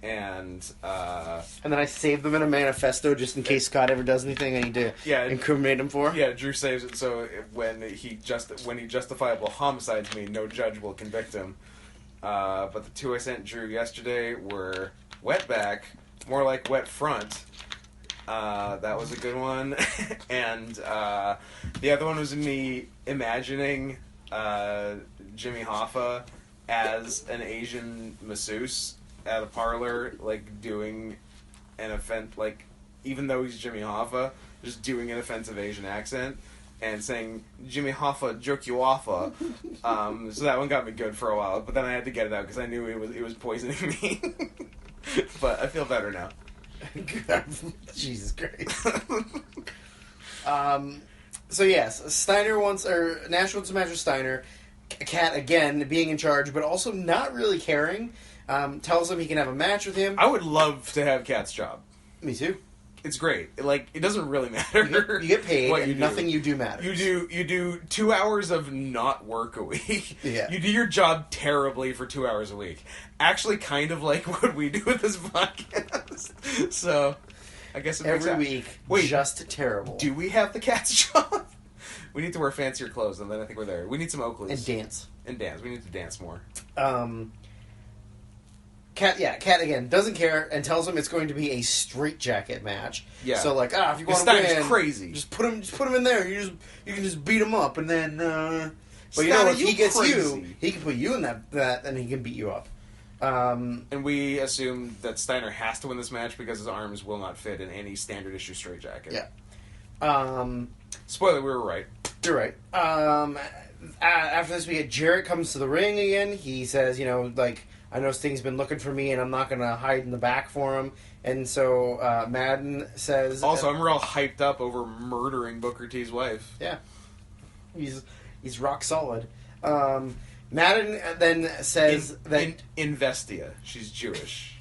And then I save them in a manifesto just in case Scott ever does anything I need to incriminate him for. Yeah, Drew saves it so when he justifiable homicides me, no judge will convict him. But the two I sent Drew yesterday were wet back, more like wet front, That was a good one. And the other one was me imagining Jimmy Hoffa as an Asian masseuse at a parlor, like, doing an offense, like, even though he's Jimmy Hoffa, just doing an offensive Asian accent and saying, Jimmy Hoffa, jerk you offa. So that one got me good for a while, but then I had to get it out because I knew it was poisoning me. But I feel better now. Jesus Christ. So yes, Steiner wants, or Nash wants to match with Steiner. Cat, again, being in charge, but also not really caring. Tells him he can have a match with him. I would love to have Cat's job. Me too. It's great. Like, it doesn't really matter. You get paid, what and you do. nothing you do matters. You do 2 hours of not work a week. Yeah. You do your job terribly for 2 hours a week. Actually, kind of like what we do with this podcast. So, I guess it makes every week. Wait, just terrible. do we have the Cat's job? We need to wear fancier clothes, and then I think we're there. We need some Oakleys. And dance. And dance. We need to dance more. Cat again doesn't care and tells him it's going to be a straitjacket match. Yeah. So like, if you want to win, crazy. Just put him in there. You can just beat him up, and then. But you Steiner, know, if he gets crazy. you, he can put you in that, and he can beat you up. And we assume that Steiner has to win this match because his arms will not fit in any standard issue straitjacket. Yeah. Spoiler, we were right. You're right. After this, we get Jarrett comes to the ring again. He says, I know Sting's been looking for me, and I'm not going to hide in the back for him. And so Madden says... Also, I'm real hyped up over murdering Booker T's wife. Yeah. He's rock solid. Madden then says that... Investia. She's Jewish.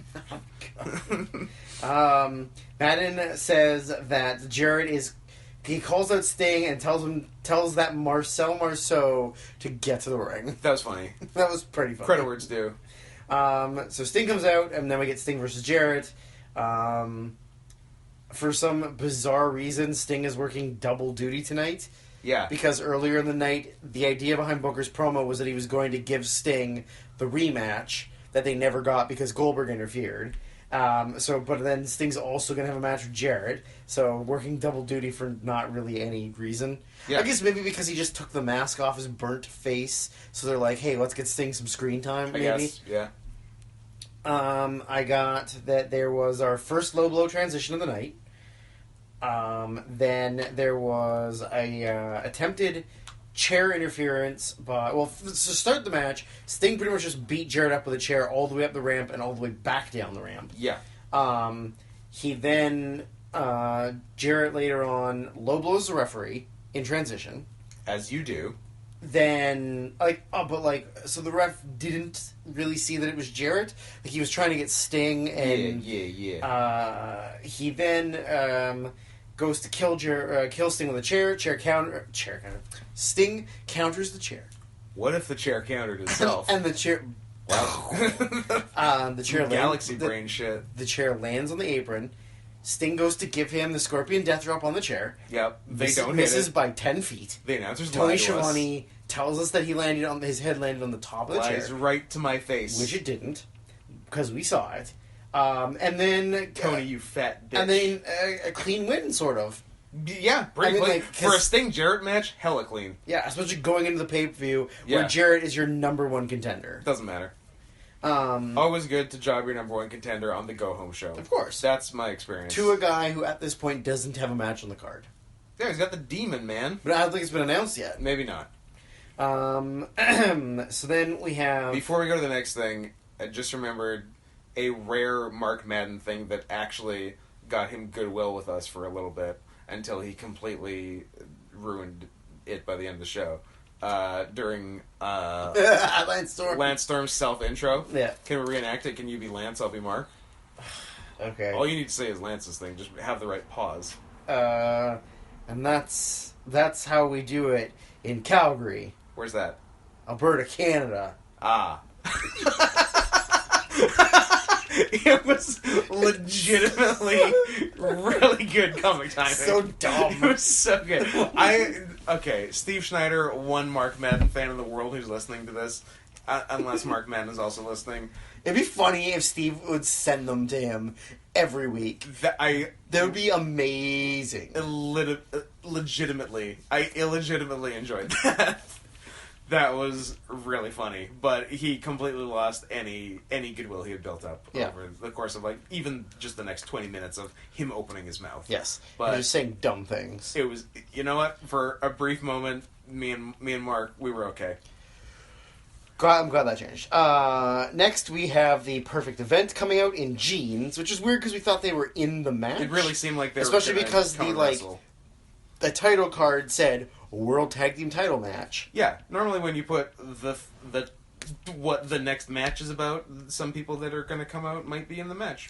Madden says that Jarrett is... He calls out Sting and tells that Marcel Marceau to get to the ring. That was funny. That was pretty funny. Credit where it's due. So Sting comes out, and then we get Sting versus Jarrett. For some bizarre reason, Sting is working double duty tonight. Yeah. Because earlier in the night, the idea behind Booker's promo was that he was going to give Sting the rematch that they never got because Goldberg interfered. But then Sting's also going to have a match with Jarrett. So working double duty for not really any reason. Yeah. I guess maybe because he just took the mask off his burnt face. So they're like, hey, let's get Sting some screen time, maybe. I guess, yeah. I got that there was our first low blow transition of the night. Then there was a attempted chair interference by... Well, to start the match, Sting pretty much just beat Jarrett up with a chair all the way up the ramp and all the way back down the ramp. Yeah. He then... Jarrett later on low blows the referee in transition. As you do. Then, so the ref didn't really see that it was Jarrett. Like, he was trying to get Sting, and... Yeah. He then, goes to kill Sting with a chair. Chair counter. Sting counters the chair. What if the chair countered itself? And the chair... Wow. The chair Galaxy brain shit. The chair lands on the apron. Sting goes to give him the Scorpion Death Drop on the chair. Yep. Don't misses hit it. by 10 feet. The announcers Tony lied to us. Schiavone tells us that his head landed on the top of the Lies chair. right to my face. Which it didn't, because we saw it. And then... Tony, you fat bitch. And then a clean win, sort of. Yeah, pretty clean. Like, for a Sting Jarrett match, hella clean. Yeah, especially going into the pay-per-view where Jarrett is your number one contender. Doesn't matter. Always good to job your number one contender on the go-home show. Of course. That's my experience. To a guy who, at this point, doesn't have a match on the card. Yeah, he's got the demon, man. But I don't think it's been announced yet. Maybe not. So then we have... Before we go to the next thing, I just remembered a rare Mark Madden thing that actually got him goodwill with us for a little bit until he completely ruined it by the end of the show. During Lance Storm's self-intro. Yeah. Can we reenact it? Can you be Lance? I'll be Mark. Okay. All you need to say is Lance's thing. Just have the right pause. And that's how we do it in Calgary. Where's that? Alberta, Canada. Ah. It was legitimately really good comic timing. So dumb. It was so good. Okay, Steve Schneider, one Mark Madden fan in the world who's listening to this, unless Mark Madden is also listening. It'd be funny if Steve would send them to him every week. That would be amazing. Legitimately, I illegitimately enjoyed that. That was really funny, but he completely lost any goodwill he had built up over the course of, like, even just the next 20 minutes of him opening his mouth. Yes, but just saying dumb things. It was, you know what? For a brief moment, me and Mark, we were okay. I'm glad that changed. Next, we have the Perfect Event coming out in jeans, which is weird because we thought they were in the match. It really seemed like they were, especially because the title card said World Tag Team Title match. Yeah, normally when you put what the next match is about, some people that are going to come out might be in the match.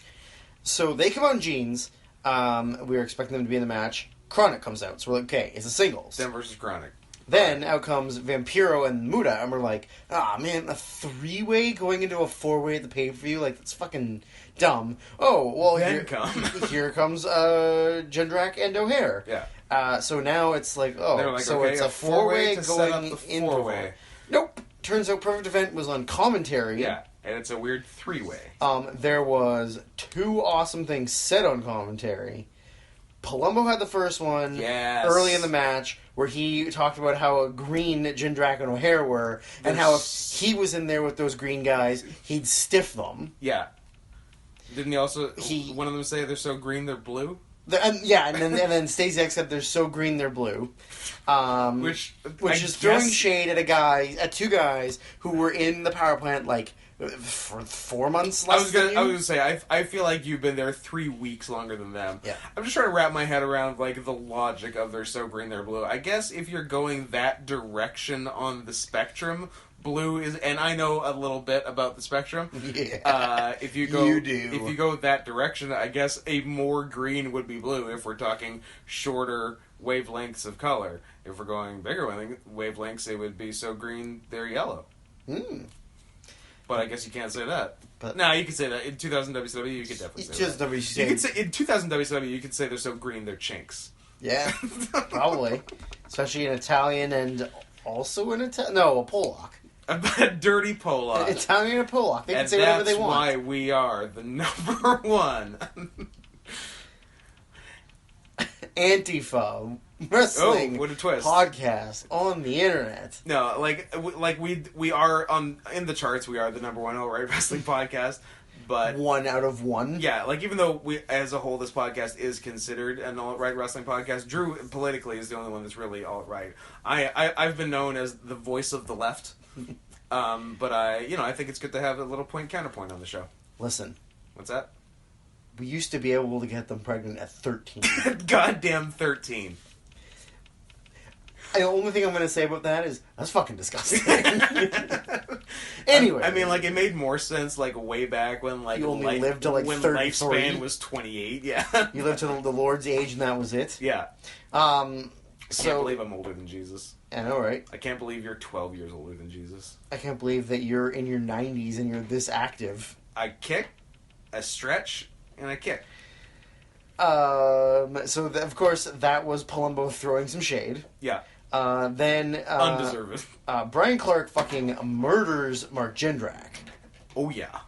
So they come out in jeans. We were expecting them to be in the match. Chronic comes out, so we're like, okay, it's a singles. Them versus Chronic. Then out comes Vampiro and Muta, and we're like, man, a 3-way going into a 4-way at the pay-per-view? Like, that's fucking dumb. Oh, well, here comes Jindrak and O'Hare. Yeah. So now it's like, so okay, it's a 4-way going into 4-way. Nope. Turns out Perfect Event was on commentary. Yeah, and it's a weird 3-way. There was 2 awesome things said on commentary. Palumbo had the first one early in the match where he talked about how green Jindrak and O'Hare were and how if he was in there with those green guys, he'd stiff them. Yeah. Didn't he also, one of them say they're so green they're blue? And then Stasiak said they're so green they're blue. Which is throwing shade at 2 guys who were in the power plant like for 4 months less than you. I was gonna say, I feel like you've been there 3 weeks longer than them. Yeah. I'm just trying to wrap my head around, like, the logic of they're so green, they're blue. I guess if you're going that direction on the spectrum, blue is, and I know a little bit about the spectrum. Yeah. If you go that direction, I guess a more green would be blue if we're talking shorter wavelengths of color. If we're going bigger wavelengths, it would be so green, they're yellow. But I guess you can't say that. No, you could say that. In 2000 WCW, you could definitely say that. You could say, in 2000 WCW, you could say they're so green, they're chinks. Yeah, probably. Especially an Italian and also an Italian... No, a Polak. A dirty Polak. An Italian and a Polak. They can say whatever they want. And that's why we are the number 1. Antifa wrestling what a twist. Podcast on the internet. No, we are in the charts. We are the number 1 alt-right wrestling podcast, but 1 out of 1. Yeah, like even though we, as a whole, this podcast is considered an alt-right wrestling podcast, Drew politically is the only one that's really alt-right. I've been known as the voice of the left, but I think it's good to have a little counterpoint on the show. Listen, what's that? We used to be able to get them pregnant at 13. Goddamn 13. The only thing I'm going to say about that is, that's fucking disgusting. Anyway. I mean, like, it made more sense, like, way back when, like, you only lived to, like, when 33. lifespan was 28, yeah. You lived to the Lord's age and that was it? Yeah. I can't believe I'm older than Jesus. I know, right? I can't believe you're 12 years older than Jesus. I can't believe that you're in your 90s and you're this active. I kick, I stretch, and I kick. Of course, that was Palumbo throwing some shade. Yeah. Then... undeserved. Brian Clark fucking murders Mark Jindrak. Oh, yeah.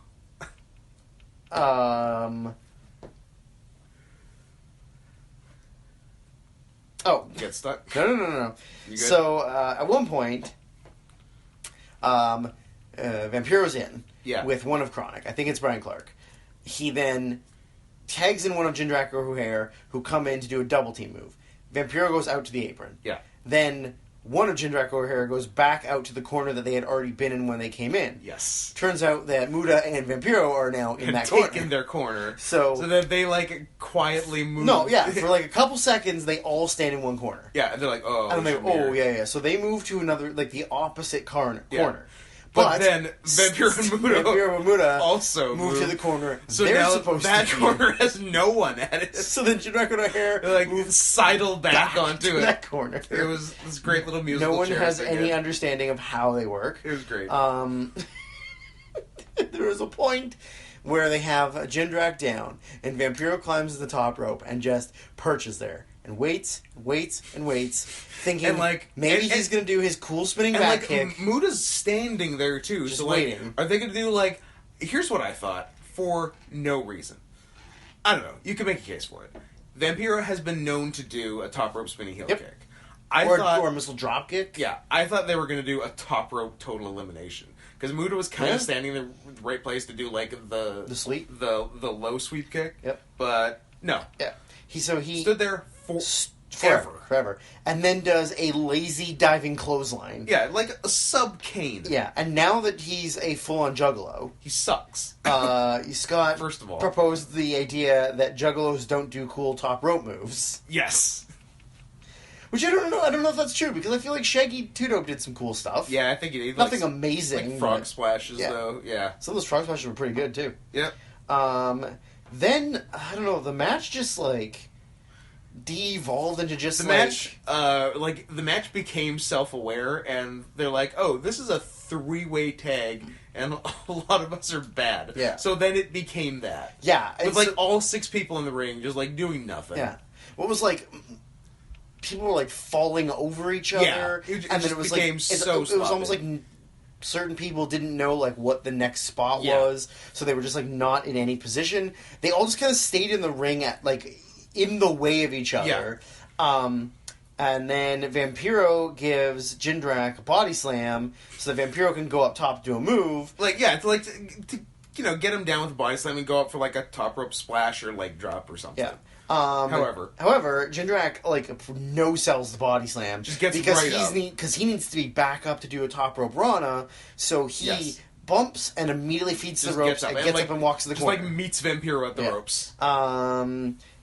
Oh. Get stuck? No. You good? So, at one point, Vampiro's in. Yeah. With one of Chronic. I think it's Brian Clark. He then tags in one of Jindrak or O'Hare, who come in to do a double team move. Vampiro goes out to the apron. Yeah. Then one of Jindrak or O'Hare goes back out to the corner that they had already been in when they came in. Yes. Turns out that Muta and Vampiro are now in that corner. Taken their corner. So that they, like, quietly move. No, yeah. For, like, a couple seconds, they all stand in one corner. Yeah, and they're like, oh. And I'm like, oh, yeah. So they move to another, like, the opposite corner. Yeah. But then Vampiro and Muta also move to the corner. So they're now that corner has no one at it. So then Jindrak and O'Hare like sidle back onto that corner. It was this great little musical. No one has any understanding of how they work. It was great. There was a point where they have Jindrak down, and Vampiro climbs to the top rope and just perches there. And waits, thinking and like maybe he's going to do his cool spinning back kick. Muta's standing there too, just so waiting. Like, are they going to do like here's what I thought for no reason. I don't know. You can make a case for it. Vampiro has been known to do a top rope spinning heel kick. Or a missile drop kick. Yeah, I thought they were going to do a top rope total elimination. Because Muta was kind of standing in the right place to do, like, the sweep? The low sweep kick. Yep. But, no. Yeah. He stood there forever. And then does a lazy diving clothesline. Yeah, like a sub-cane. Yeah, and now that he's a full-on juggalo... He sucks. Scott First of all, proposed the idea that juggalos don't do cool top rope moves. Yes. Which I don't know if that's true, because I feel like Shaggy 2-Dope did some cool stuff. Yeah, I think he did. Nothing amazing. Like frog splashes, though. Yeah. Some of those frog splashes were pretty good, too. Yep. Then, I don't know, the match just, like... de-evolved into just the match became self-aware, and they're like, oh, this is a 3-way tag, and a lot of us are bad. Yeah. So then it became that. Yeah. With like all 6 people in the ring just like doing nothing. Yeah. What was like people were like falling over each other, and then it was became it was almost like certain people didn't know like what the next spot was, so they were just like not in any position. They all just kind of stayed in the ring at like in the way of each other. And then Vampiro gives Jindrak a body slam so that Vampiro can go up top to do a move. To get him down with a body slam and go up for like a top rope splash or leg drop or something. Yeah. However, Jindrak like no sells the body slam just gets because right up. Because he needs to be back up to do a top rope Rana, so he bumps and immedately feeds the ropes and gets up and walks to the corner. Just like meets Vampiro at the ropes.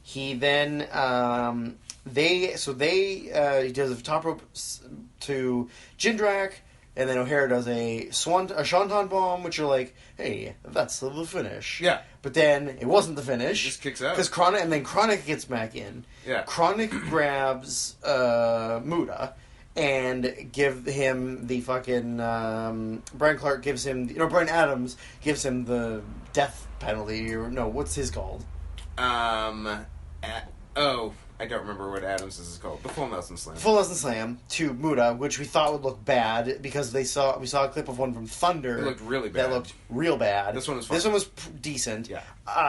He then he does a top rope to Jindrak, and then O'Hara does a Swanton bomb, which are like, hey, that's the finish. Yeah. But then it wasn't the finish. He just kicks out. Because Chronic gets back in. Yeah. Chronic grabs Muta and give him the fucking Brian Adams gives him the death penalty, or no, what's his called? I don't remember what Adams' is called. The Full Nelson Slam. Full Nelson Slam to Muta, which we thought would look bad because we saw a clip of one from Thunder. It looked really bad. That looked real bad. This one was fine. This one was decent. Yeah.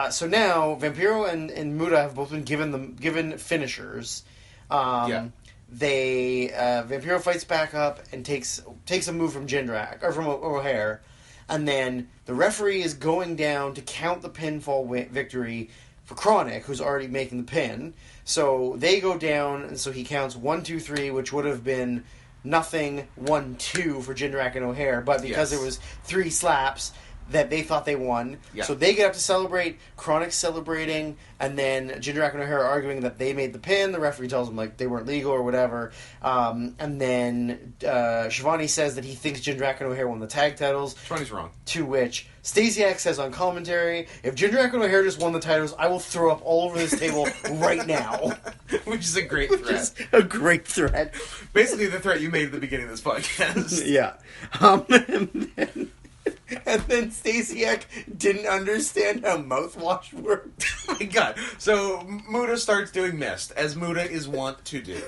So now Vampiro and Muta have both been given finishers. Vampiro fights back up and takes a move from Jindrak or from O'Hare, and then the referee is going down to count the pinfall victory for Chronic, who's already making the pin. So they go down, and so he counts 1, 2, 3, which would have been nothing 1, 2 for Jindrak and O'Hare, but because there was 3 slaps that they thought they won. Yeah. So they get up to celebrate, Chronic's celebrating, and then Jindrak and O'Hare are arguing that they made the pin. The referee tells them like they weren't legal or whatever. And then Shivani says that he thinks Jindrak and O'Hare won the tag titles. Shivani's wrong. To which Stasiak says on commentary, if Jindrak and O'Hare just won the titles, I will throw up all over this table right now. Which is a great threat. Which is a great threat. Basically the threat you made at the beginning of this podcast. Yeah. And then Stasiak didn't understand how mouthwash worked. Oh my god. So Muta starts doing mist, as Muta is wont to do.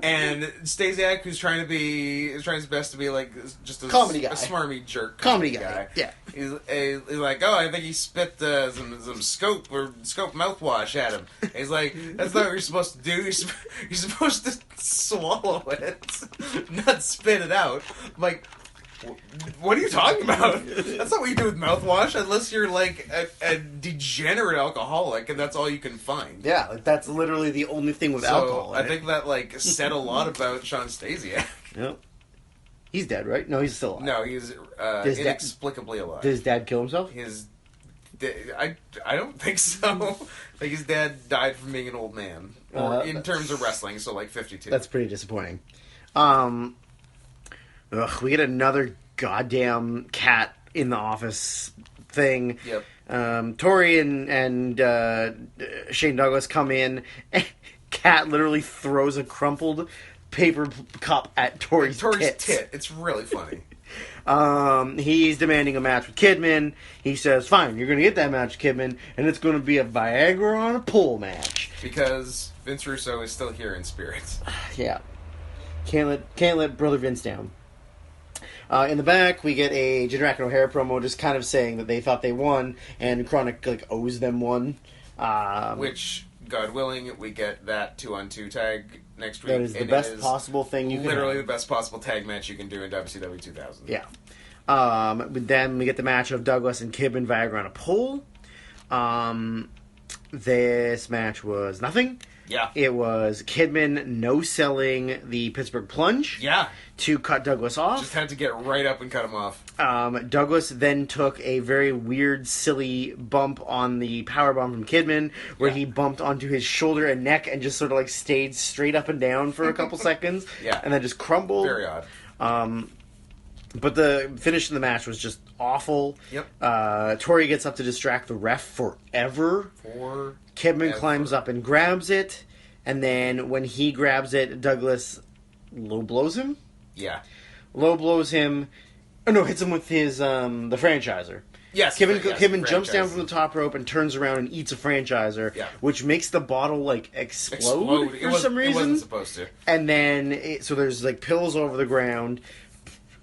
And Stasiak, who's trying his best to be like just a comedy guy. A smarmy jerk comedy guy. Yeah. He's like, oh, I think he spit some scope mouthwash at him. And he's like, that's not what you're supposed to do. You're supposed to swallow it, not spit it out. I'm like, what are you talking about? That's not what you do with mouthwash, unless you're like a degenerate alcoholic, and that's all you can find. Yeah, like that's literally the only thing with alcohol. I think that like said a lot about Sean Stasiak. Yep. He's dead, right? No, he's still alive. No, he's inexplicably alive. Did his dad kill himself? I don't think so. Like his dad died from being an old man, or in terms of wrestling, so like 52. That's pretty disappointing. We get another goddamn cat in the office thing. Yep. Tori and Shane Douglas come in, and Cat literally throws a crumpled paper cup at Tori's tit. It's really funny. He's demanding a match with Kidman. He says, fine, you're going to get that match with Kidman, and it's going to be a Viagra on a pole match. Because Vince Russo is still here in spirit. Yeah. Can't let Brother Vince down. In the back, we get a Jindrak and O'Hare promo just kind of saying that they thought they won, and Chronic like owes them one. Which, God willing, we get that 2-on-2 tag next week. That is the best possible thing you can have. Literally the best possible tag match you can do in WCW 2000. Yeah. Then we get the match of Douglas and Kidman Viagra on a pole. This match was nothing. Yeah. It was Kidman no-selling the Pittsburgh Plunge. Yeah. To cut Douglas off. Just had to get right up and cut him off. Douglas then took a very weird, silly bump on the powerbomb from Kidman, where he bumped onto his shoulder and neck and just sort of like stayed straight up and down for a couple seconds. Yeah. And then just crumbled. Very odd. But the finish of the match was just awful. Yep. Tori gets up to distract the ref forever. Kidman climbs up and grabs it, and then when he grabs it, Douglas low blows him. Yeah. Low blows him. Oh no, hits him with his the franchiser. Yes. Kidman jumps down from the top rope and turns around and eats a franchiser, which makes the bottle like explode for some reason. It wasn't supposed to. And then so there's like pills over the ground.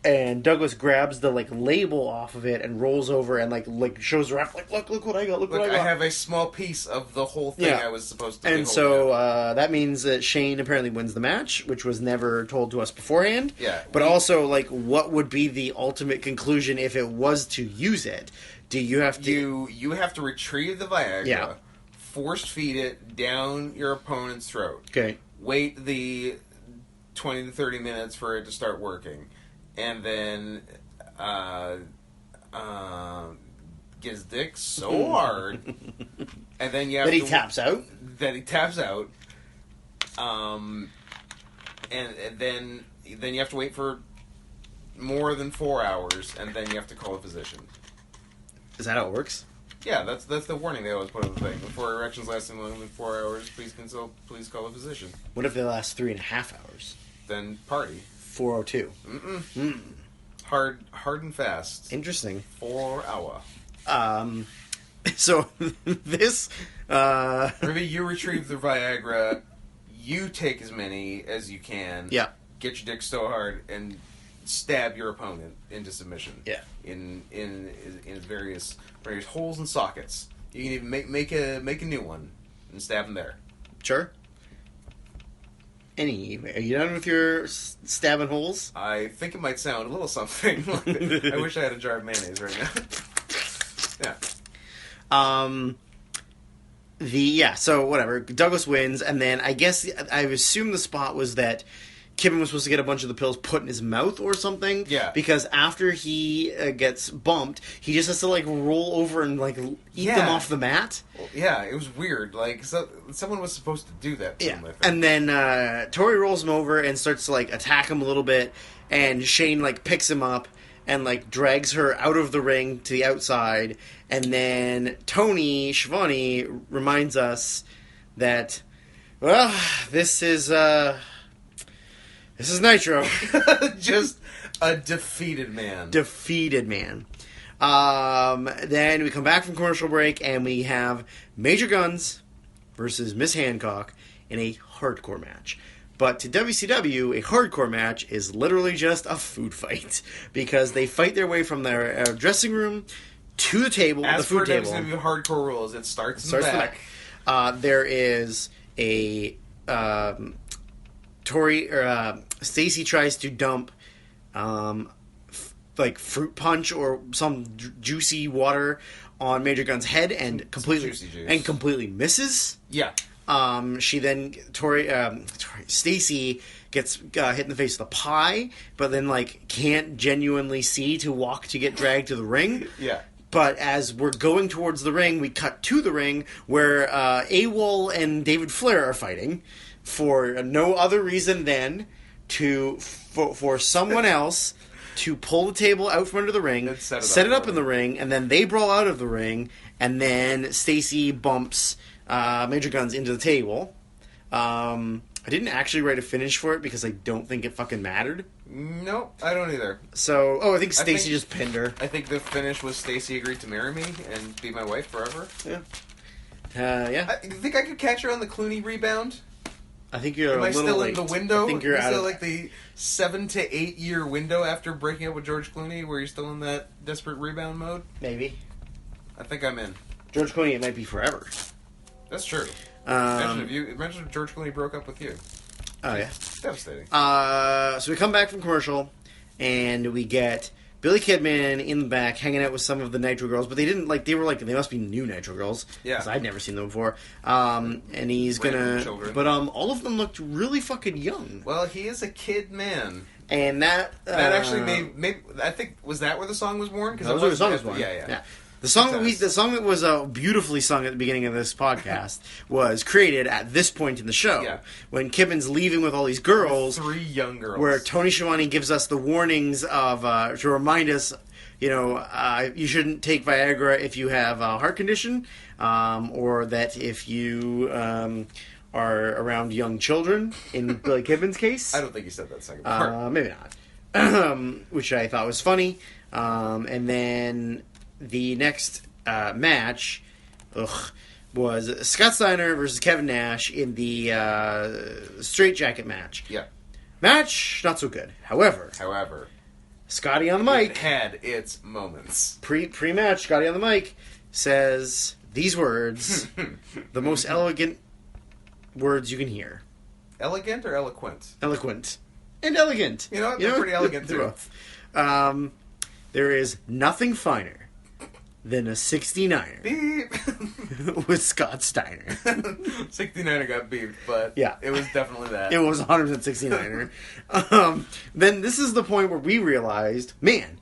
And Douglas grabs the like label off of it and rolls over and like shows the ref like look what I got, look what I got. I have a small piece of the whole thing I was supposed to be And so that means that Shane apparently wins the match, which was never told to us beforehand. Yeah. But also like what would be the ultimate conclusion if it was to use it? Do you have to you have to retrieve the Viagra, force feed it down your opponent's throat. Okay. Wait the 20 to 30 minutes for it to start working. And then get his dick so hard, and then you have that he taps out. And then you have to wait for more than 4 hours, and then you have to call a physician. Is that how it works? Yeah, that's the warning they always put on the thing. Before erections lasting longer than 4 hours, please call a physician. What if they last 3.5 hours? Then party. 4:02. Hard and fast. Interesting. 4 hour. So this. Maybe you retrieve the Viagra. You take as many as you can. Yeah. Get your dick so hard and stab your opponent into submission. Yeah. In various holes and sockets. You can even make a new one and stab them there. Sure. Are you done with your stabbing holes? I think it might sound a little something like that. I wish I had a jar of mayonnaise right now. Yeah. So whatever. Douglas wins, and then I guess I assume the spot was that Kidman was supposed to get a bunch of the pills put in his mouth or something. Yeah. Because after he gets bumped, he just has to like roll over and like eat them off the mat. Well, yeah, it was weird. Like someone was supposed to do that to him. I think. And then Tori rolls him over and starts to like attack him a little bit, and Shane like picks him up and like drags her out of the ring to the outside, and then Tony Schiavone reminds us that, well, this is Nitro. Just a defeated man. Then we come back from commercial break, and we have Major Guns versus Miss Hancock in a hardcore match. But to WCW, a hardcore match is literally just a food fight, because they fight their way from their dressing room to the table, the food table. As for WCW hardcore rules, it starts in the back. There is a Stacy tries to dump like fruit punch or some juicy water on Major Gun's head and completely misses. Yeah. She then Stacy gets hit in the face with a pie, but then like can't genuinely see to walk to get dragged to the ring. Yeah. But as we're going towards the ring, we cut to the ring where AWOL and David Flair are fighting for no other reason than for someone else to pull the table out from under the ring, set it up in the ring, and then they brawl out of the ring, and then Stacy bumps Major Guns into the table. I didn't actually write a finish for it because I don't think it fucking mattered. No, I don't either. So, I think Stacy just pinned her. I think the finish was Stacy agreed to marry me and be my wife forever. Yeah. Yeah. You think I could catch her on the Clooney rebound? I think you're Am a I little still late. in the window? I think you're Is out it of like the 7 to 8 year window after breaking up with George Clooney, where you're still in that desperate rebound mode? maybe. I think I'm in. George Clooney, it might be forever. That's true. Imagine if George Clooney broke up with you. Oh yeah. Devastating. So we come back from commercial, and we get Billy Kidman in the back hanging out with some of the Nitro girls, but they must be new Nitro girls. Yeah. Because I'd never seen them before. And he's Random gonna... children. But all of them looked really fucking young. Well, he is a kid man. And that actually made I think, was that where the song was born? That was where the song was born. Yeah. The song that was beautifully sung at the beginning of this podcast was created at this point in the show when Kidman's leaving with all these girls, 3 young girls, where Tony Schiavone gives us the warnings of to remind us, you shouldn't take Viagra if you have a heart condition, or that if you are around young children. In Billy Kidman's case, I don't think he said that second part. maybe not, which I thought was funny, and then. The next match was Scott Steiner versus Kevin Nash in the straight jacket match. Yeah. Match, not so good. However, Scotty on the mic. It had its moments. Pre-match, Scotty on the mic says these words, the most elegant words you can hear. Elegant or eloquent? Eloquent. And elegant. You know what? They're pretty elegant, too. There is nothing finer than a 69er. Beep. With Scott Steiner. 69er got beeped, but it was definitely that. It was 100% 69er. Then this is the point where we realized, man,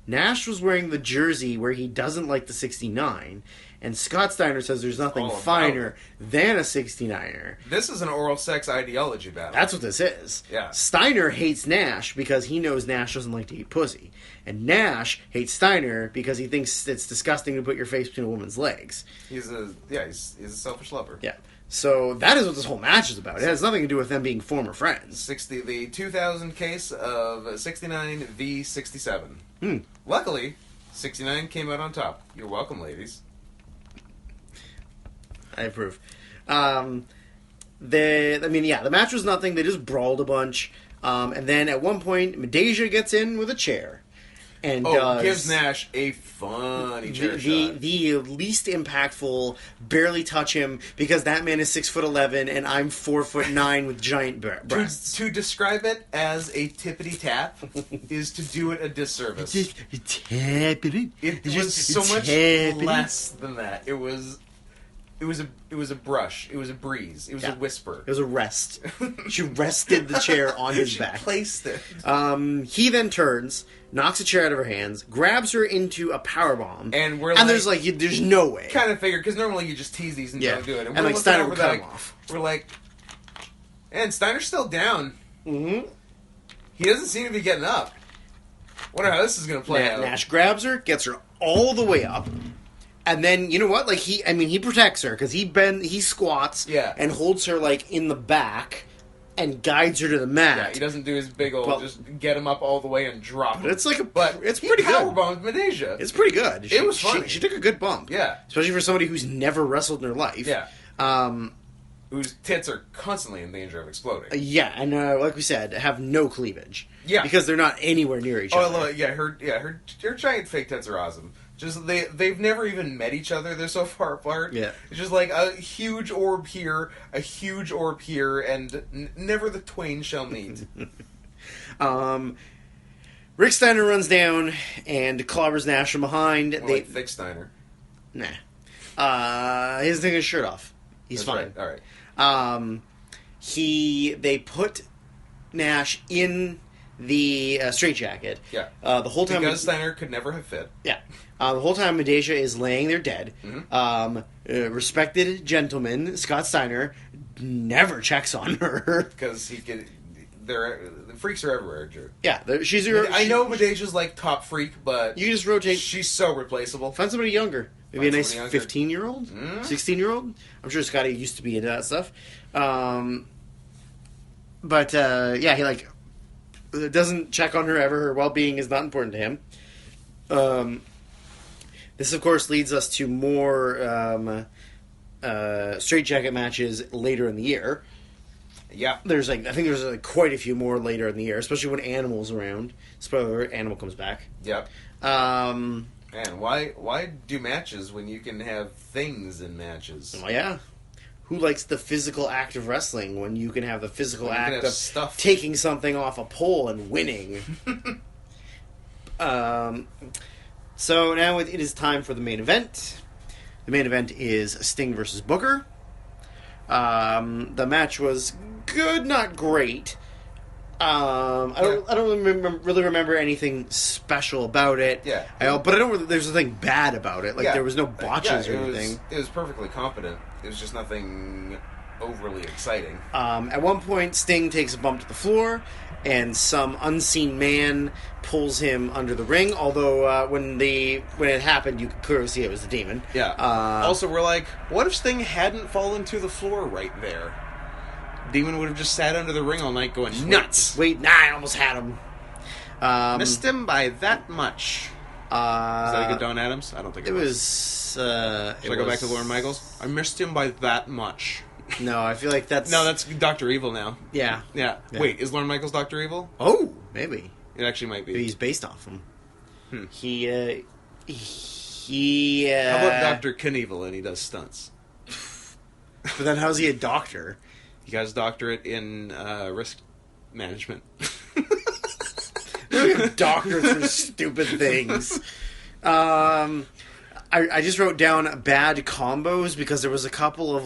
Nash was wearing the jersey where he doesn't like the 69, and Scott Steiner says there's nothing finer than a 69er. This is an oral sex ideology battle. That's what this is. Yeah. Steiner hates Nash because he knows Nash doesn't like to eat pussy. And Nash hates Steiner because he thinks it's disgusting to put your face between a woman's legs. He's a selfish lover. Yeah. So that is what this whole match is about. It has nothing to do with them being former friends. The 2000 case of 69 v 67. Hmm. Luckily, 69 came out on top. You're welcome, ladies. I approve. The match was nothing. They just brawled a bunch. And then at one point, Medeja gets in with a chair. And gives Nash a funny chair shot. The least impactful, barely touch him, because that man is 6'11" and I'm 4'9" with giant breasts. To describe it as a tippity tap is to do it a disservice. It was so much less than that. It was a brush. It was a breeze. It was a whisper. It was a rest. She rested the chair on his back. She placed it. He then turns, knocks a chair out of her hands, grabs her into a powerbomb, and there's no way. Kind of figured, because normally you just tease these and don't do it. And like Steiner would cut him off. We're like, and Steiner's still down. Mm-hmm. He doesn't seem to be getting up. Wonder how this is going to play out. Nash grabs her, gets her all the way up. And then, you know what? Like, he protects her, because he squats and holds her, like, in the back and guides her to the mat. Yeah, he doesn't do his big old, just get him up all the way and drop him. It's pretty good. Powerbombed Medeja. It's pretty good. It was funny. She took a good bump. Yeah. Especially for somebody who's never wrestled in her life. Yeah. Whose tits are constantly in danger of exploding. And like we said, have no cleavage. Yeah. Because they're not anywhere near each other. Oh, her giant fake tits are awesome. Just they've never even met each other. They're so far apart. Yeah. It's just like a huge orb here, and never the twain shall meet. Rick Steiner runs down and clobbers Nash from behind. Like thick Steiner. Nah. He hasn't taken his shirt off. He's fine. Right. All right. They put Nash in the straitjacket. Yeah. The whole time because Steiner could never have fit. Yeah. The whole time Medeja is laying there dead. Mm-hmm. Respected gentleman Scott Steiner never checks on her because the freaks are everywhere, Drew. Yeah, I know Medeja's like top freak, but you just rotate. She's so replaceable. Find somebody younger. Maybe a nice 15-year-old, 16-year-old. I'm sure Scotty used to be into that stuff. He doesn't check on her ever. Her well-being is not important to him. This, of course, leads us to more straitjacket matches later in the year. Yeah. There's I think there's quite a few more later in the year, especially when Animal's around. Spoiler alert, Animal comes back. Yep. Man, why do matches when you can have things in matches? Oh, yeah. Who likes the physical act of wrestling when you can have the physical act of stuff. Taking something off a pole and winning? So now it is time for the main event. The main event is Sting versus Booker. The match was good, not great. I don't really remember anything special about it. Yeah, but I don't. There's nothing bad about it. There was no botches or anything. It was perfectly competent. It was just nothing overly exciting. At one point, Sting takes a bump to the floor, and some unseen man pulls him under the ring. Although when it happened, you could clearly see it was the Demon. Yeah. Also, we're like, what if Sting hadn't fallen to the floor right there? Demon would have just sat under the ring all night going nuts. I almost had him. Missed him by that much. Is that a good Don Adams? I don't think it was. Should I go back to Lorne Michaels? I missed him by that much. No, I feel like that's... No, that's Dr. Evil now. Yeah. Wait, is Lorne Michaels Dr. Evil? Oh, maybe. It actually might be. Maybe he's based off him. He How about Dr. Knievel and he does stunts? But then how's he a doctor? He got his doctorate in risk management. Doctors are stupid things. I just wrote down bad combos because there was a couple of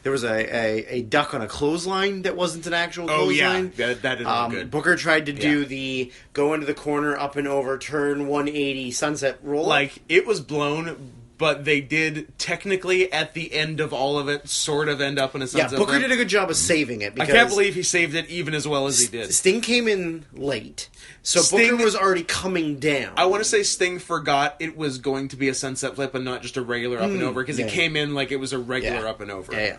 there was a duck on a clothesline that wasn't an actual clothesline. Yeah, that didn't look good. Booker tried to do the go into the corner, up and over, turn 180 sunset roll. It was blown, but they did technically at the end of all of it sort of end up in a sunset. Yeah, Booker did a good job of saving it. Because I can't believe he saved it even as well as he did. Sting came in late, so Booker was already coming down. I want to say Sting forgot it was going to be a sunset flip and not just a regular up and over because he came in like it was a regular up and over. Yeah.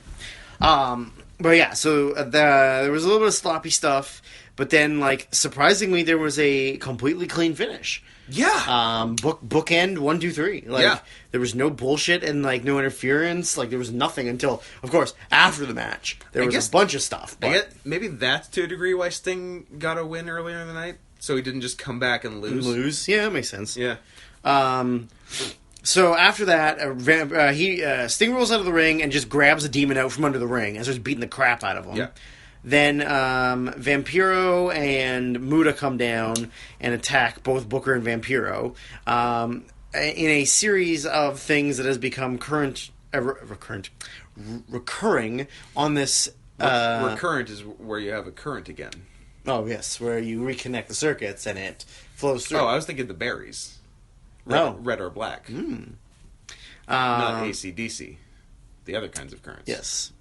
But yeah, so there was a little bit of sloppy stuff, but then surprisingly there was a completely clean finish. Yeah. Bookend 1, 2, 3. There was no bullshit and no interference. There was nothing until, of course, after the match. There was a bunch of stuff. But... I get maybe that's to a degree why Sting got a win earlier in the night, so he didn't just come back and lose. Yeah, that makes sense. Yeah. So after that, Sting rolls out of the ring and just grabs a Demon out from under the ring and starts beating the crap out of him. Yeah. Then Vampiro and Muta come down and attack both Booker and Vampiro in a series of things that has become recurring on this... recurrent is where you have a current again. Oh, yes, where you reconnect the circuits and it flows through. Oh, I was thinking the berries. Red or black. Not AC/DC. The other kinds of currents. Yes.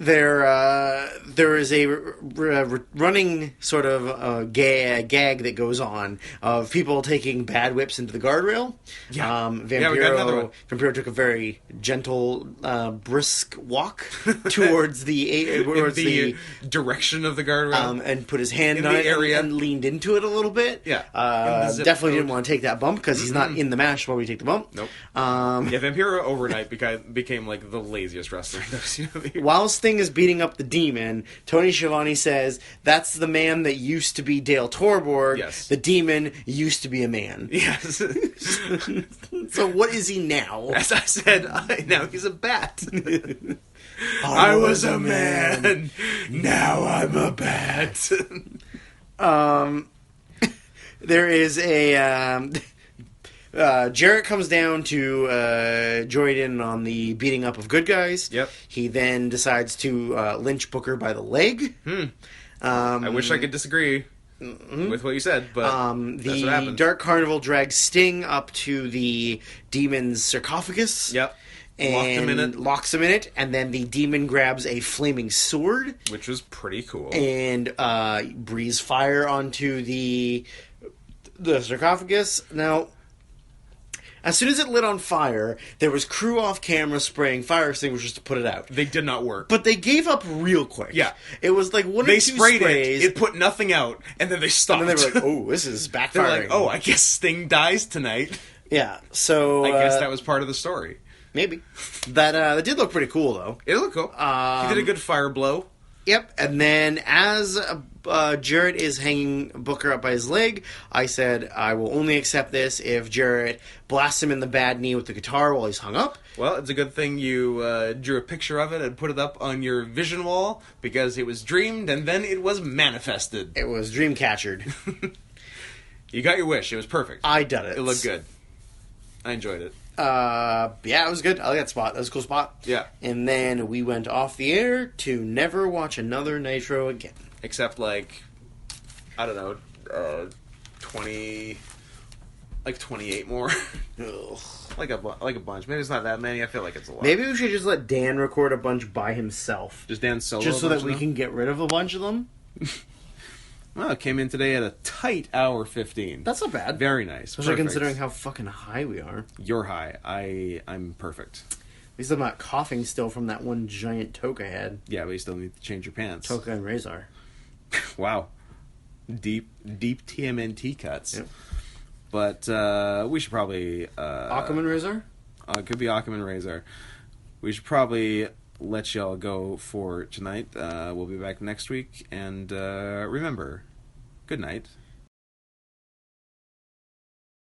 There is a running sort of gag that goes on of people taking bad whips into the guardrail. Yeah. We got another one. Vampiro took a very gentle, brisk walk towards the direction of the guardrail, and put his hand on it and leaned into it a little bit. Yeah. Definitely didn't want to take that bump because he's not in the match while we take the bump. Nope. Vampiro overnight became the laziest wrestler in WCW. While Sting is beating up the Demon, Tony Schiavone says, that's the man that used to be Dale Torborg. Yes. The Demon used to be a man. Yes. So what is he now? As I said, now he's a bat. I was a man. Now I'm a bat. There is a... Jarrett comes down to join in on the beating up of good guys. Yep. He then decides to lynch Booker by the leg. I wish I could disagree with what you said, but that's what happened. The Dark Carnival drags Sting up to the Demon's sarcophagus. Yep. And locks him in it, and then the Demon grabs a flaming sword. Which was pretty cool. And breathes fire onto the sarcophagus. Now... As soon as it lit on fire, there was crew off camera spraying fire extinguishers to put it out. They did not work. But they gave up real quick. Yeah. It was one or two sprayed sprays. It put nothing out, and then they stopped. And then they were like, oh, this is backfiring. They're like, oh, I guess Sting dies tonight. Yeah, so... I guess that was part of the story. Maybe. That did look pretty cool, though. It looked cool. He did a good fire blow. Yep, and then as Jarrett is hanging Booker up by his leg, I said, I will only accept this if Jarrett blasts him in the bad knee with the guitar while he's hung up. Well, it's a good thing you drew a picture of it and put it up on your vision wall, because it was dreamed and then it was manifested. It was dream captured. You got your wish. It was perfect. I done it. It looked good. I enjoyed it. Yeah, it was good. I like that spot. That was a cool spot. Yeah. And then we went off the air to never watch another Nitro again. Except, like, I don't know, 20... Like 28 more. Ugh. like a bunch. Maybe it's not that many. I feel like it's a lot. Maybe we should just let Dan record a bunch by himself. Just Dan solo. Just so that we can get rid of a bunch of them. Well, it came in today at a tight hour 15. That's not bad. Very nice. Especially Perfect. considering how fucking high we are. You're high. I'm perfect. At least I'm not coughing still from that one giant toke I had. Yeah, but you still need to change your pants. Toka and Razor. Wow. Deep TMNT cuts. Yep. But we should probably... Occam and Razor? It could be Occam and Razor. We should probably let y'all go for tonight. We'll be back next week. And remember, good night.